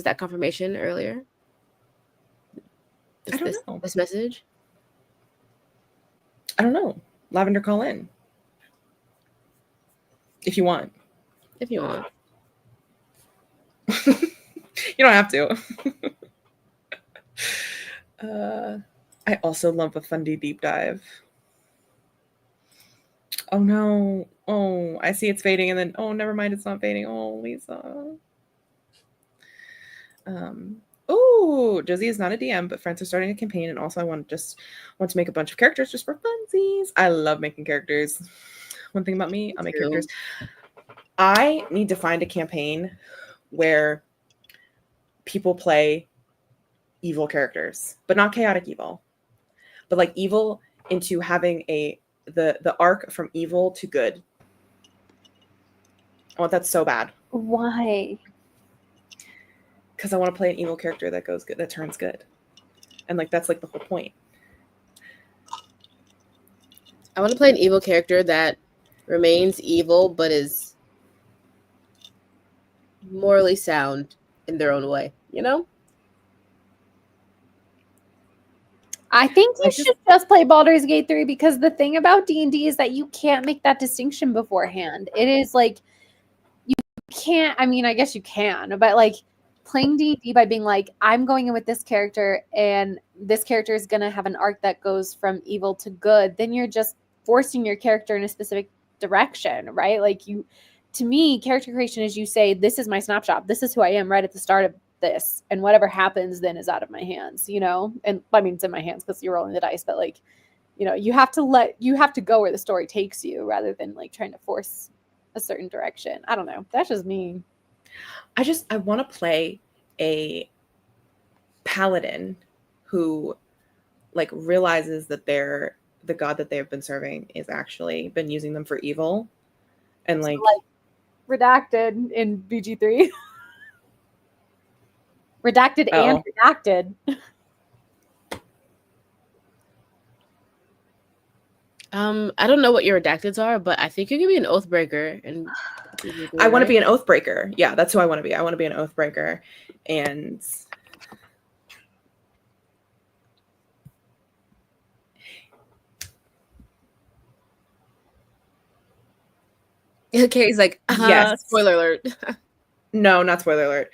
that confirmation earlier? I don't know. This message? I don't know. Lavender, call in. If you want. If you want. You don't have to. I also love a Fundy deep dive. Oh no. Oh, I see it's fading, and then never mind, it's not fading. Oh, Lisa. Oh, Josie is not a DM, but friends are starting a campaign, and also I want to make a bunch of characters just for funsies. I love making characters. One thing about me, I'll make characters. I need to find a campaign where people play evil characters, but not chaotic evil, but like evil into having the arc from evil to good. I want that so bad. Why? Because I want to play an evil character that goes good, that turns good, and like that's like the whole point. I want to play an evil character that remains evil but is morally sound in their own way, you know? I think you should just play Baldur's Gate 3, because the thing about D&D is that you can't make that distinction beforehand. It is like, you can't, I mean, I guess you can, but like playing D&D by being like, I'm going in with this character and this character is going to have an arc that goes from evil to good, then you're just forcing your character in a specific direction, right? Like to me, character creation is you say, this is my snapshot. This is who I am right at the start of this, and whatever happens then is out of my hands, you know? And I mean, it's in my hands because you're rolling the dice, but like, you know, you have to go where the story takes you rather than like trying to force a certain direction. I don't know. That's just me. I want to play a paladin who like realizes that the god that they have been serving is actually been using them for evil, and like redacted in BG3. Redacted and redacted. I don't know what your redacteds are, but I think you can be an Oathbreaker. And I want to be an Oathbreaker. Yeah, that's who I want to be. I want to be an Oathbreaker. And Okay, he's like, Yes. spoiler alert. no, not spoiler alert.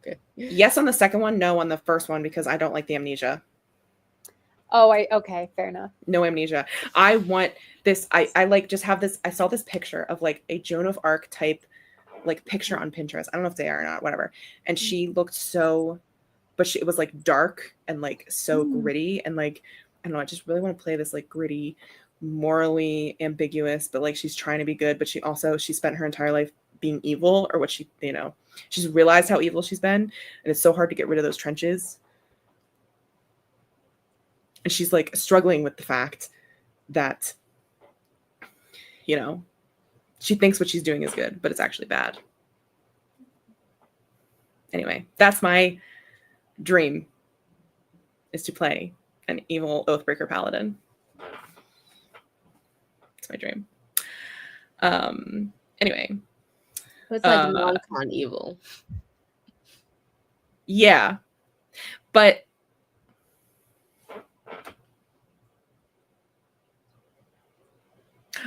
Okay. Yes on the second one, no on the first one because I don't like the amnesia. Oh, okay, fair enough. No amnesia. I want this. I like just have this. I saw this picture of like a Joan of Arc type like picture on Pinterest. I don't know if they are or not, whatever. And she looked so, but it was like dark and like so gritty and like, I don't know. I just really want to play this like gritty, morally ambiguous, but like she's trying to be good, but she spent her entire life being evil, or what she, you know, she's realized how evil she's been, and it's so hard to get rid of those trenches. And she's like struggling with the fact that, you know, she thinks what she's doing is good, but it's actually bad. Anyway, that's my dream, is to play an evil Oathbreaker paladin. It's my dream. Anyway. It's like non-con evil. Yeah. But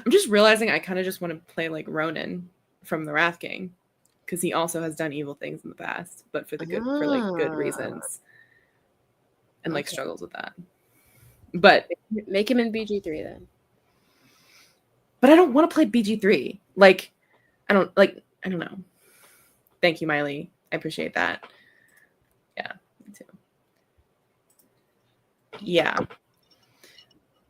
I'm just realizing I kind of just want to play like Ronan from the Wrath King, because he also has done evil things in the past, but for like good reasons, and like struggles with that. But make him in BG3 then. But I don't want to play BG3. Like, I don't know. Thank you, Miley. I appreciate that. Yeah, me too. Yeah.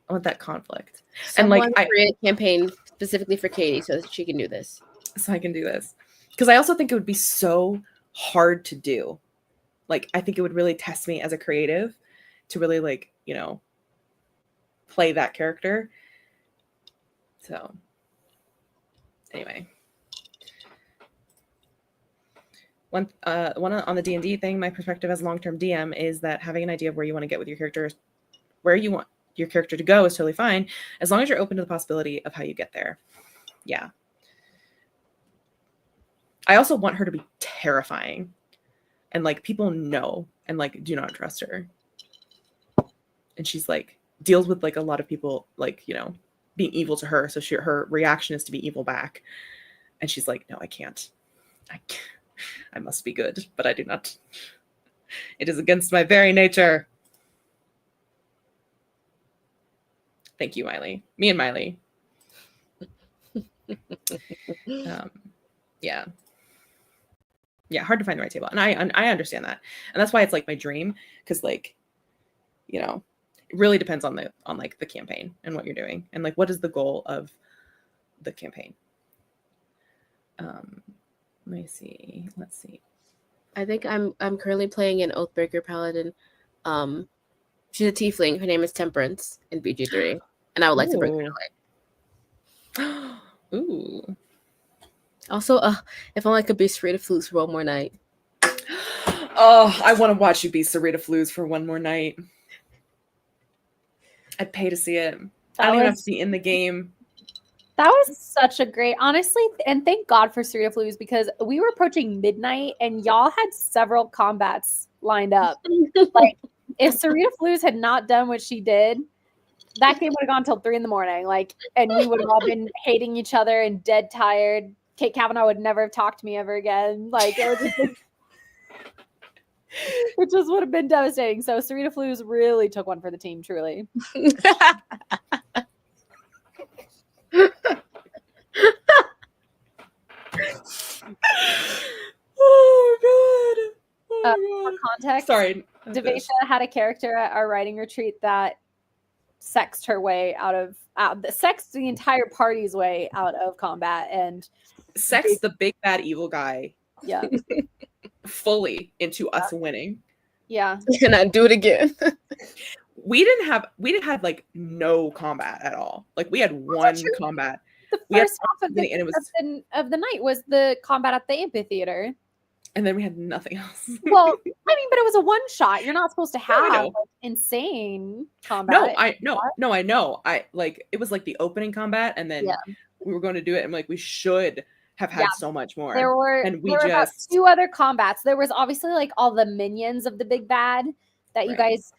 I want that conflict. Someone and like create a campaign specifically for Katie so that she can do this. So I can do this. Because I also think it would be so hard to do. Like, I think it would really test me as a creative to really, like, you know, play that character. So, anyway. One on the D&D thing, my perspective as a long-term DM is that having an idea of where you want to get with your character, where you want your character to go, is totally fine, as long as you're open to the possibility of how you get there. Yeah. I also want her to be terrifying, and like people know and like do not trust her. And she's like deals with like a lot of people, like, you know, being evil to her. So her reaction is to be evil back. And she's like, no, I can't. I must be good, but I do not. It is against my very nature. Thank you, Miley. Me and Miley. Yeah. Yeah, hard to find the right table. And I understand that. And that's why it's like my dream, because like, you know, it really depends on like the campaign and what you're doing and like what is the goal of the campaign. Let me see. Let's see. I think I'm currently playing an Oathbreaker paladin. She's a tiefling. Her name is Temperance in BG3, and I would like to bring her to life. Ooh. Also, if only I could be Sarita Flutes for one more night. Oh, I want to watch you be Sarita Flutes for one more night. I'd pay to see it. I don't even have to be in the game. That was such a great, honestly, and thank God for Sarita Flutes, because we were approaching midnight and y'all had several combats lined up. Like, if Sarita Flutes had not done what she did, that game would have gone till 3 a.m. Like, and we would have all been hating each other and dead tired. Kate Kavanaugh would never have talked to me ever again. Like, it just would have been devastating. So Sarita Flutes really took one for the team, truly. Oh God. For context, Sorry. Devasia had a character at our writing retreat that sexed her way sexed the entire party's way out of combat, and sexed the big bad evil guy. Yeah. Fully into us winning. Yeah. Can I do it again? we had like no combat at all. Like we had one combat. The first half of the night was the combat at the amphitheater. And then we had nothing else. Well, I mean, but it was a one shot. You're not supposed to No, I have know. like, insane No, combat. I know. I like it was like the opening combat, and then Yeah. we were going to do it, and like we should have had Yeah. so much more. There were and we there were about just 2 other combats. There was obviously like all the minions of the big bad that you Right. guys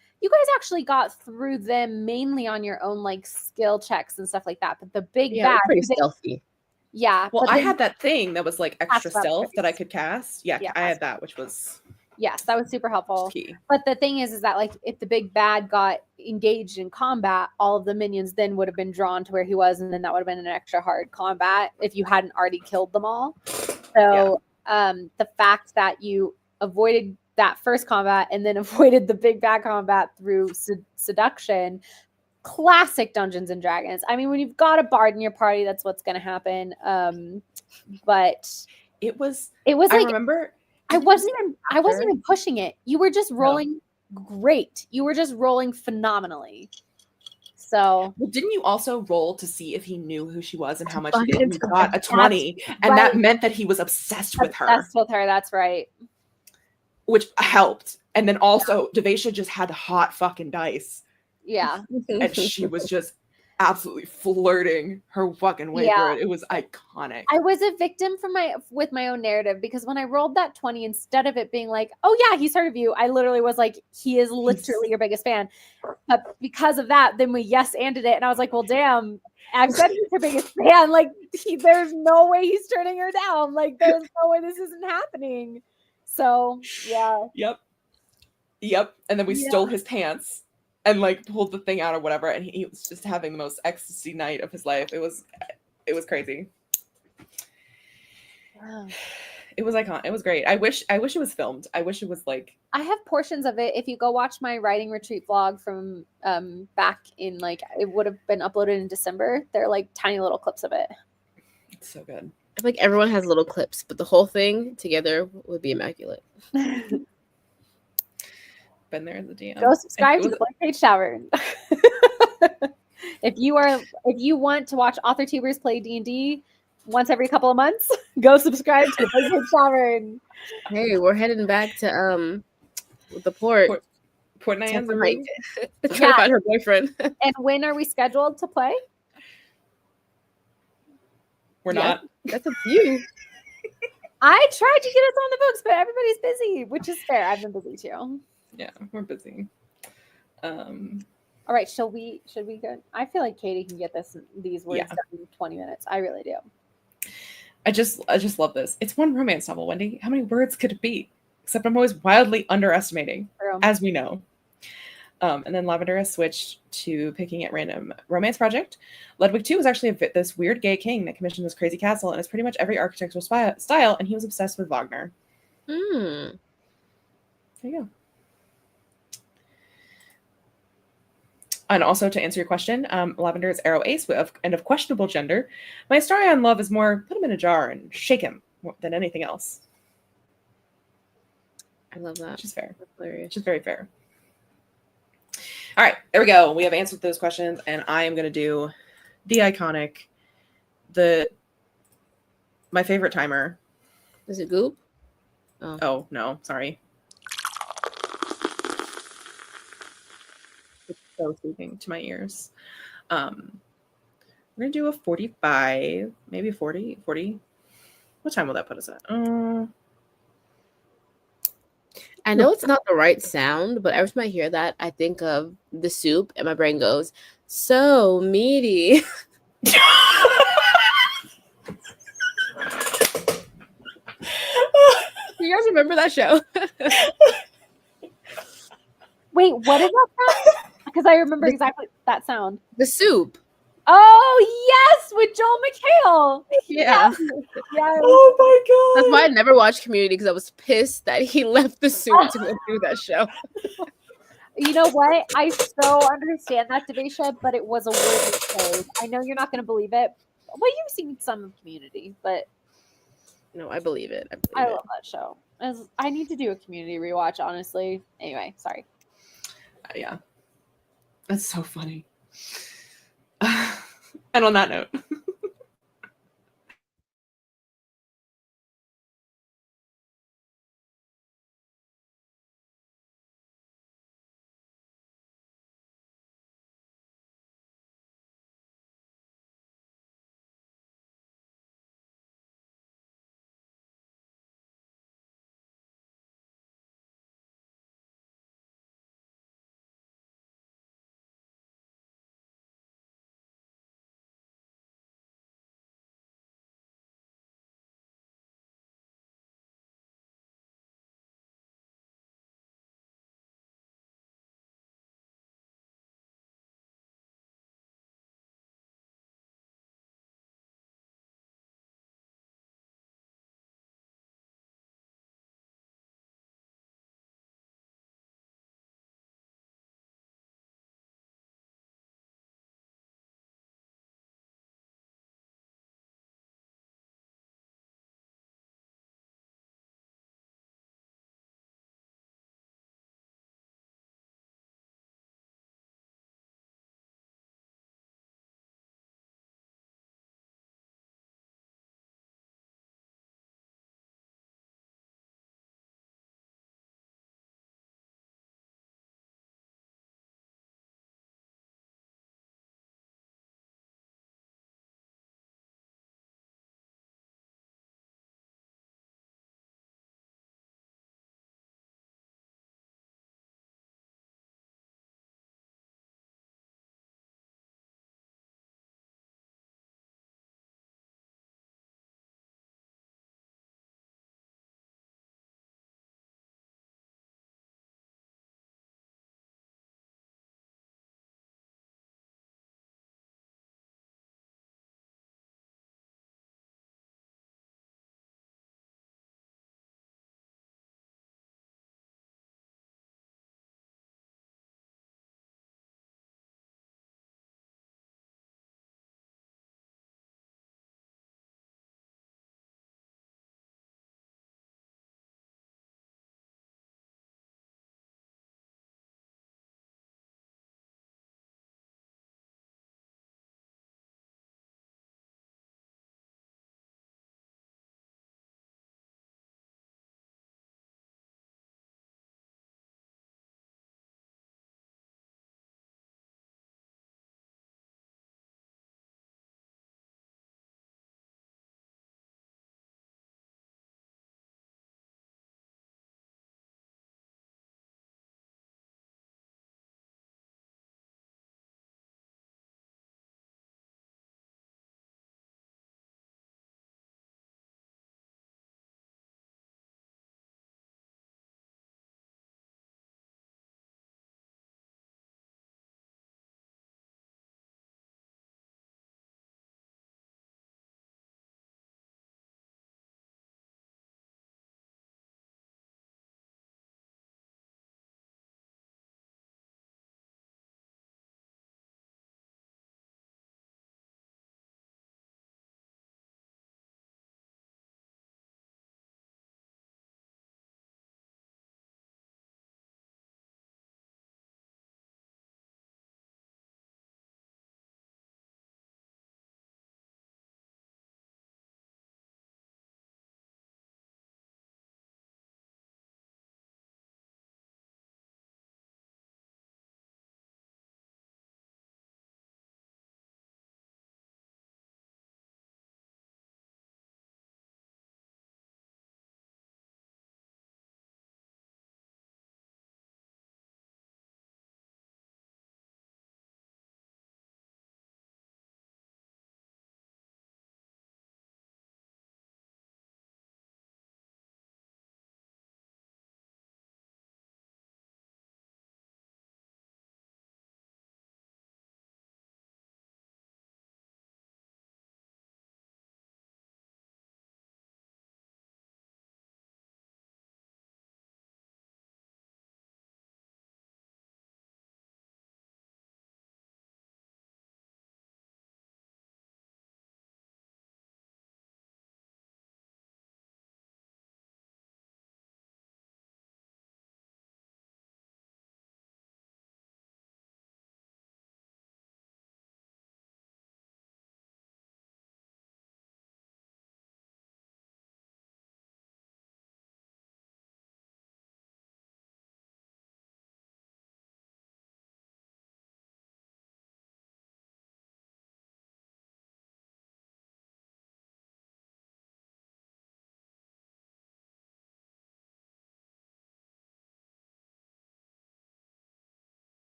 actually got through them mainly on your own like skill checks and stuff like that. But the big Yeah, they're bad, pretty they- stealthy. yeah. well, but I then- had that thing that was like extra Passive stealth that I upgrades. could cast. Yeah, Yeah, I had that, which was yes, that was super helpful. key. But the thing is that like if the big bad got engaged in combat, all of the minions then would have been drawn to where he was, and then that would have been an extra hard combat if you hadn't already killed them all. So the fact that you avoided that first combat and then avoided the big bad combat through seduction, classic Dungeons and Dragons. I mean, when you've got a bard in your party, that's what's going to happen. But It was. it was I like remember. I wasn't after- even pushing it. You were just rolling great. You were just rolling phenomenally. So Well, didn't you also roll to see if he knew who she was and how much Find he did? it. You got a 20, and that meant that he was obsessed with her, obsessed with her. That's right. which helped. And then also, Devasha just had hot fucking dice, Yeah. and she was just absolutely flirting her fucking way Yeah. through it. It was iconic. I was a victim with my own narrative because when I rolled that 20, instead of it being like, oh yeah, he's heard of you, I literally was like, he is literally your biggest fan. But because of that, then we yes-anded it. And I was like, well, damn, I've said he's her biggest fan. Like, there's no way he's turning her down. Like, there's no way this isn't happening. So, yeah. Yep. And then we Yeah. stole his pants and like pulled the thing out or whatever, and he was just having the most ecstasy night of his life. It was crazy. Wow. It was iconic. It was great. I wish it was filmed. I wish it was like I have portions of it. If you go watch my writing retreat vlog from back in like, it would have been uploaded in December. They're like tiny little clips of it. it's so good. I feel like everyone has little clips, but the whole thing together would be immaculate. Been there as a DM. Go subscribe It to was- the Blank Page Tavern. if you want to watch author tubers play D&D once every couple of months, go subscribe to the Blank Page Tavern. Hey, we're heading back to the port. Port to Nyanza like, room? try to find her boyfriend. And when are we scheduled to play? We're Yeah. not. That's up to you. I tried to get us on the books, but everybody's busy, which is fair. I've been busy too. Yeah, we're busy. All right, should we go? I feel like Katie can get these words Yeah. done in 20 minutes. I really do. I just love this. It's one romance novel, Wendy. How many words could it be? Except I'm always wildly underestimating, True. as we know. And then Lavender has switched to picking at random romance project. Ludwig II was actually this weird gay king that commissioned this crazy castle, and it's pretty much every architectural style, and he was obsessed with Wagner. Hmm. There you go. And also to answer your question, Lavender is arrow ace and of questionable gender. My story on love is more put him in a jar and shake him more than anything else, I love that. which is fair. That's hilarious. Which is very fair. All right, there we go. We have answered those questions, and I am going to do the iconic, my favorite timer. Is it Goop? Oh, no, sorry. It's so soothing to my ears. We're going to do a 45, maybe 40. What time will that put us at? I know it's not the right sound, but every time I hear that, I think of the soup, and my brain goes, so meaty. You guys remember that show? Wait, what is that sound? Because I remember exactly that sound. The soup. Oh yes, with Joel McHale. Yeah. Yeah. Oh my That's god! why I never watched Community, because I was pissed that he left the soup to go do that show. You know what? I so understand that, Devasha, but it was a weird mistake. I know you're not going to believe it. Well, you've seen some of Community, but No, I believe it. I love that show. I need to do a Community rewatch, honestly. Anyway, sorry. Yeah. That's so funny. And on that note,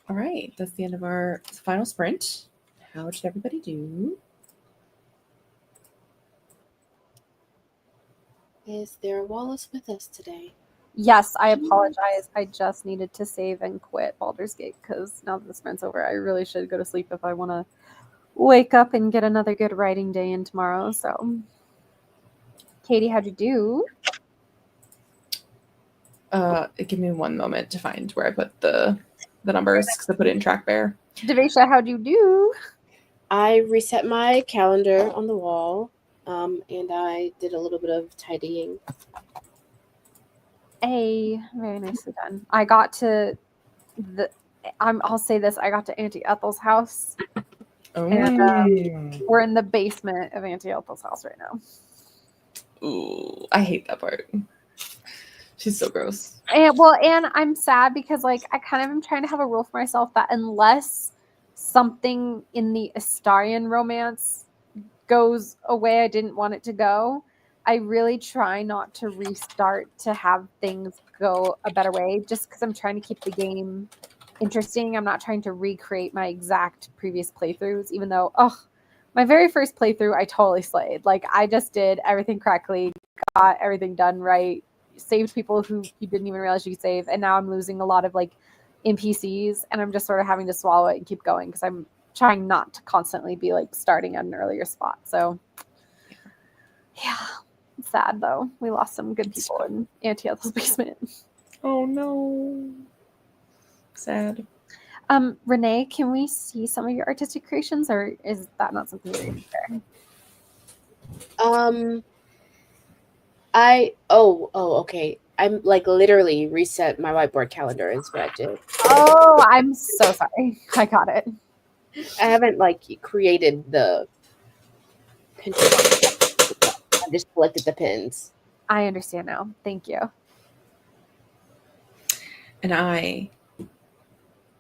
All right, that's the end of our final sprint. How did everybody do? Is there Wallace with us today? Yes, I apologize. I just needed to save and quit Baldur's Gate because now that the sprint's over, I really should go to sleep if I want to wake up and get another good writing day in tomorrow. So, Katie, how'd you do? Give me one moment to find where I put the numbers because I put it in TrackBear. Devesha, how'd you do? I reset my calendar on the wall, and I did a little bit of tidying. Hey, very nicely done. I got to I'll say this. I got to Auntie Ethel's house. And we're in the basement of Auntie Ethel's house right now. Ooh, I hate that part. She's so gross. And I'm sad because like I kind of am trying to have a rule for myself that unless something in the Astarion romance goes away I didn't want it to go, I really try not to restart to have things go a better way just because I'm trying to keep the game interesting. I'm not trying to recreate my exact previous playthroughs, even though, my very first playthrough, I totally slayed. Like, I just did everything correctly, got everything done right, saved people who you didn't even realize you could save, and now I'm losing a lot of, like, NPCs, and I'm just sort of having to swallow it and keep going because I'm trying not to constantly be, like, starting at an earlier spot. So, yeah. It's sad, though. We lost some good people in Auntie Ethel's basement. Oh, no. Sad. Renee, can we see some of your artistic creations, or is that not something you're going to share? Okay. I'm like literally reset my whiteboard calendar is what I did. Oh, I'm so sorry. I got it. I haven't like created the pin. I just collected the pins. I understand now. Thank you. And I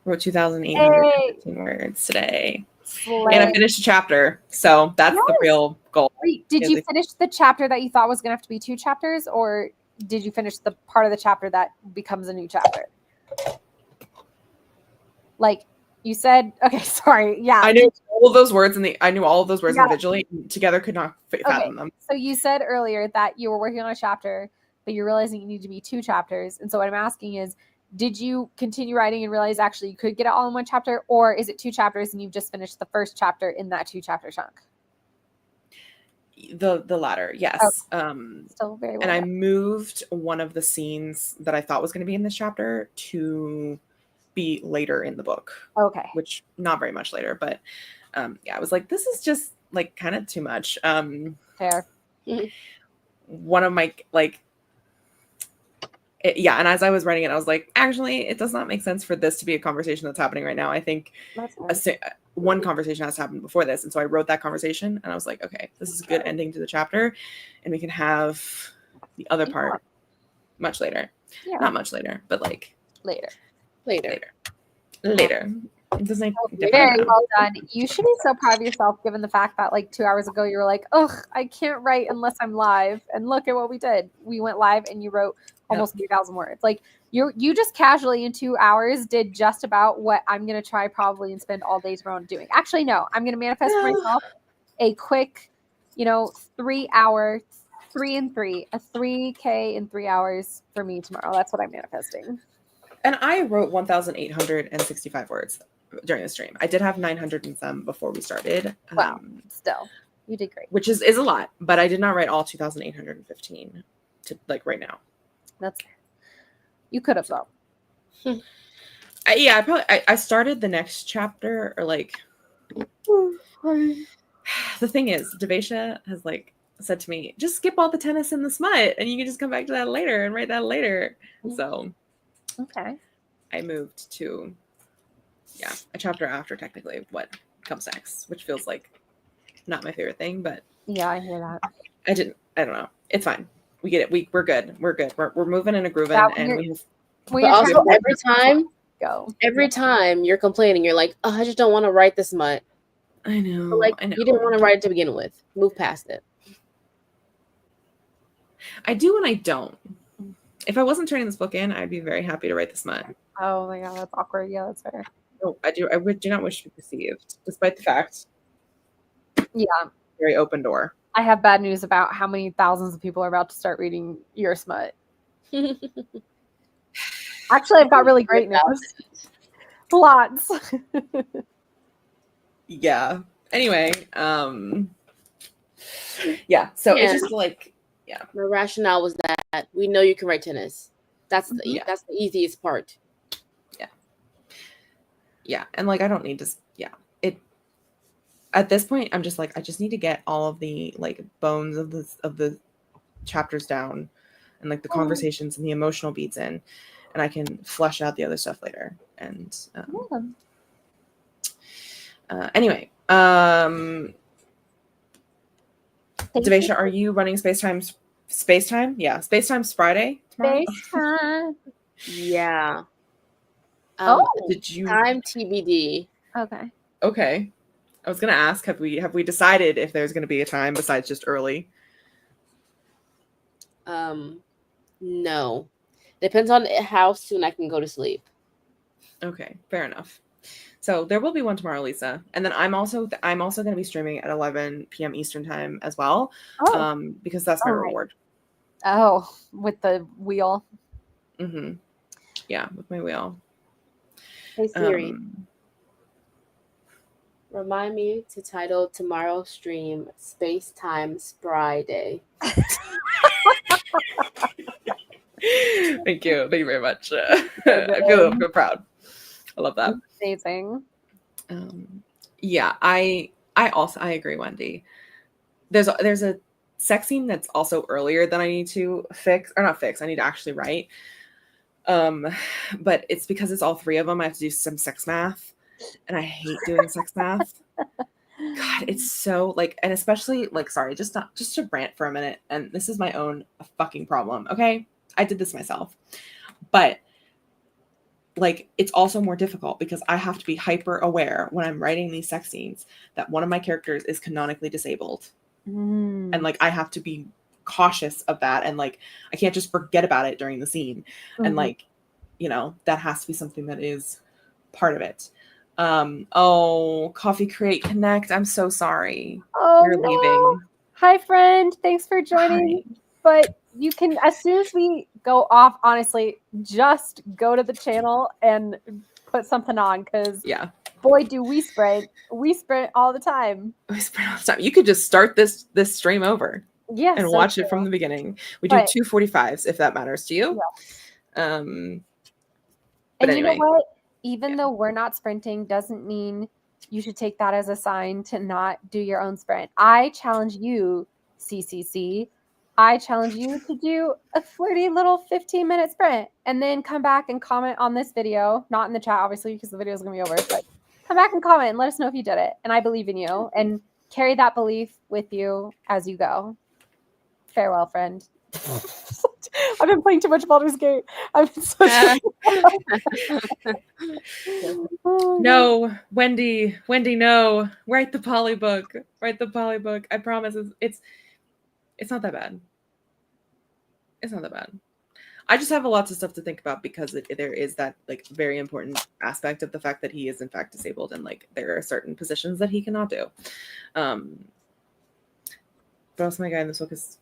wrote 2,815 words today. Slay. And I finished a chapter. So that's the real goal. Wait, did you finish the chapter that you thought was going to have to be 2 chapters, or did you finish the part of the chapter that becomes a new chapter? Like you said, okay, sorry. Yeah. I knew all of those words individually. Together could not fathom them. So you said earlier that you were working on a chapter, but you're realizing you need to be 2 chapters. And so what I'm asking is, did you continue writing and realize actually you could get it all in 1 chapter, or is it 2 chapters and you've just finished the first chapter in that 2 chapter chunk? The latter, yes. Okay. Still very well and I done. moved one of the scenes that I thought was going to be in this chapter to be later in the book. Okay. Which not very much later, but yeah, I was like, this is just like kind of too much. Fair. One of my and as I was writing it, I was like, actually, it does not make sense for this to be a conversation that's happening right now. I think one conversation has happened before this. And so I wrote that conversation and I was like, okay, this is a good ending to the chapter. And we can have the other part much later. Yeah. Not much later, but like Later. It doesn't Very well done. You should be so proud of yourself given the fact that like 2 hours ago you were like, ugh, I can't write unless I'm live. And look at what we did. We went live and you wrote almost 3,000 words. Like you just casually in 2 hours did just about what I'm going to try probably and spend all day tomorrow doing. Actually, no, I'm going to manifest for myself a quick, 3 hour, 3 and 3, a 3K in 3 hours for me tomorrow. That's what I'm manifesting. And I wrote 1,865 words during the stream. I did have 900 and some before we started. Wow. Still, you did great. Which is a lot, but I did not write all 2,815 to like right now. That's fair. You could have though. I started the next chapter or like the thing is, Devesha has like said to me, just skip all the tennis and the smut and you can just come back to that later and write that later. So okay. I moved to a chapter after technically what comes next, which feels like not my favorite thing, but yeah, I hear that. I don't know. It's fine. We get it. We're good. We're moving and a grooving and we have but also every time you're complaining, you're like, oh, I just don't want to write this much. I know. But, I know. You didn't want to write it to begin with. Move past it. I do and I don't. If I wasn't turning this book in, I'd be very happy to write the smut. Oh my god, that's awkward. Yeah, that's fair. No, I do. Do not wish to be perceived, despite the fact Yeah. very open door. I have bad news about how many thousands of people are about to start reading your smut. Actually, I've got really great news. Lots. Yeah. Anyway, yeah. So Yeah. it's just like, My rationale was that we know you can write tennis. That's the Yeah. that's the easiest part. yeah, and like I don't need to. It. At this point, I'm just like I just need to get all of the like bones of the chapters down, and like the conversations and the emotional beats in, and I can flesh out the other stuff later. And anyway, Devasia, are you running Spacetime? Yeah, Spacetime's Friday tomorrow. FaceTime. Yeah. Oh. Did you? Time TBD. Okay. Okay. I was gonna ask, have we decided if there's gonna be a time besides just early? No. Depends on how soon I can go to sleep. Okay, fair enough. So there will be one tomorrow, Lisa, and then I'm also gonna be streaming at 11 p.m. Eastern time as well, because that's my All right. reward. Oh, with the wheel. Mm-hmm. Yeah, with my wheel. Hey Siri, Um, remind me to title tomorrow's stream Space Time Spry Day. Thank you very much. I feel proud. I love that. Amazing. Yeah, I agree, Wendy. There's a sex scene that's also earlier than I need to fix, or not fix. I need to actually write. But it's because it's all three of them. I have to do some sex math, and I hate doing sex math. God, it's so like, and especially like, sorry, just to rant for a minute. And this is my own fucking problem. Okay, I did this myself, but like, it's also more difficult because I have to be hyper aware when I'm writing these sex scenes that one of my characters is canonically disabled, and like I have to be cautious of that, and like I can't just forget about it during the scene, and like, you know, that has to be something that is part of it. Oh, Coffee Crate Connect, I'm so sorry. Oh, You're no. leaving. Hi, friend. Thanks for joining. Hi. But you can, as soon as we go off, honestly, just go to the channel and put something on, because Yeah, boy, do we sprint. We sprint all the time. we spent all the time. You could just start this stream over Yes. and watch it from the beginning. We do Right. 2:45s if that matters to you. But And anyway. you know what? Even though we're not sprinting, doesn't mean you should take that as a sign to not do your own sprint. I challenge you, CCC. I challenge you to do a flirty little 15-minute sprint and then come back and comment on this video. Not in the chat, obviously, because the video is going to be over. But come back and comment and let us know if you did it. And I believe in you. And carry that belief with you as you go. Farewell, friend. I've been playing too much Baldur's Gate. I've been so No, Wendy, no. Write the polybook. Write the polybook. I promise it's not that bad. It's not that bad. I just have lots of stuff to think about because there is that like very important aspect of the fact that he is in fact disabled, and like there are certain positions that he cannot do. But also my guy in this book is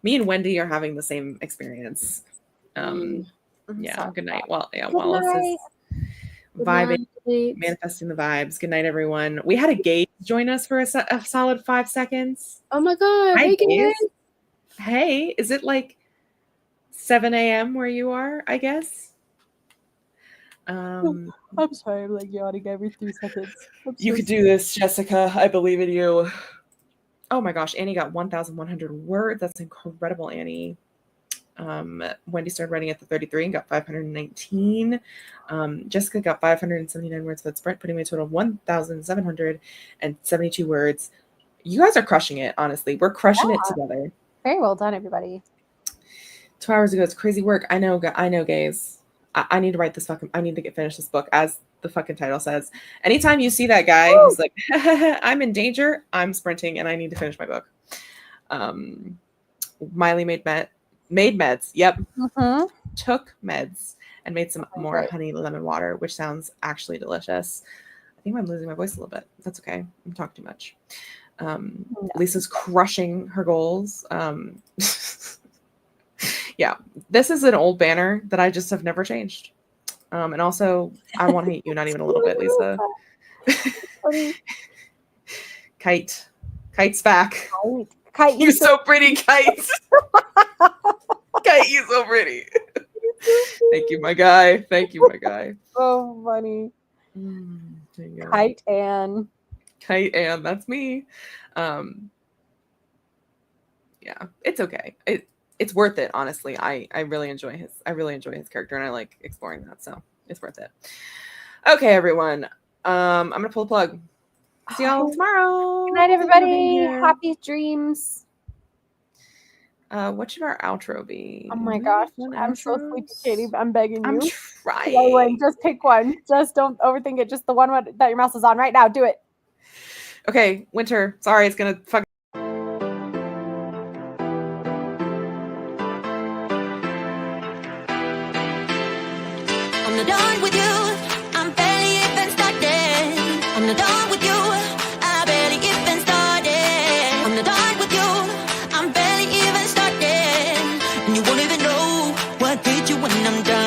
me and Wendy are having the same experience. Yeah, good night. Well, yeah, Wallace is vibing, manifesting the vibes. Good night, everyone. We had a Gaze join us for a solid 5 seconds. Oh my god. Hi, Hey, Gaze. guys. Hey, is it like 7 a.m. where you are, I guess? I'm sorry, I'm like yawning every 3 seconds. You could do this, Jessica. I believe in you. Oh my gosh, Annie got 1,100 words. That's incredible, Annie. Wendy started writing at the 33 and got 519. Jessica got 579 words for the sprint, putting me a total of 1,772 words. You guys are crushing it, honestly. We're crushing it together. Very well done, everybody. 2 hours ago, it's crazy work. I know, gays. I need to write this I need to finish this book, as the fucking title says. Anytime you see that guy who's like, I'm in danger, I'm sprinting and I need to finish my book. Miley made meds. Yep. took meds and made some more great. honey lemon water, which sounds actually delicious. I think I'm losing my voice a little bit. That's okay. I'm talking too much. Lisa's crushing her goals. Yeah, this is an old banner that I just have never changed. And also, I won't hate you, not even a little bit, Lisa. Kite's back. Kite, You're so pretty, Kite. Kite, you're so pretty. Thank you, my guy. Thank you, my guy. so funny. There you go. Kite and That's me. Yeah, it's okay. It's worth it, honestly. I really enjoy his character, and I like exploring that, so it's worth it. Okay, everyone. I'm gonna pull the plug. See y'all tomorrow. Good night, Thank you for being everybody. here. Happy dreams. What should our outro be? Oh my Do we gosh. have fun I'm so sweet, outros? Katie, but I'm begging I'm you. trying. Just pick one. Just don't overthink it. Just the one that your mouse is on right now. Do it. Okay, Winter. Sorry, it's gonna fuck. I'm not done with you. I'm barely even started. I'm not done with you. I barely even started. I'm not done with you. I'm barely even started. And you won't even know what hit you when I'm done.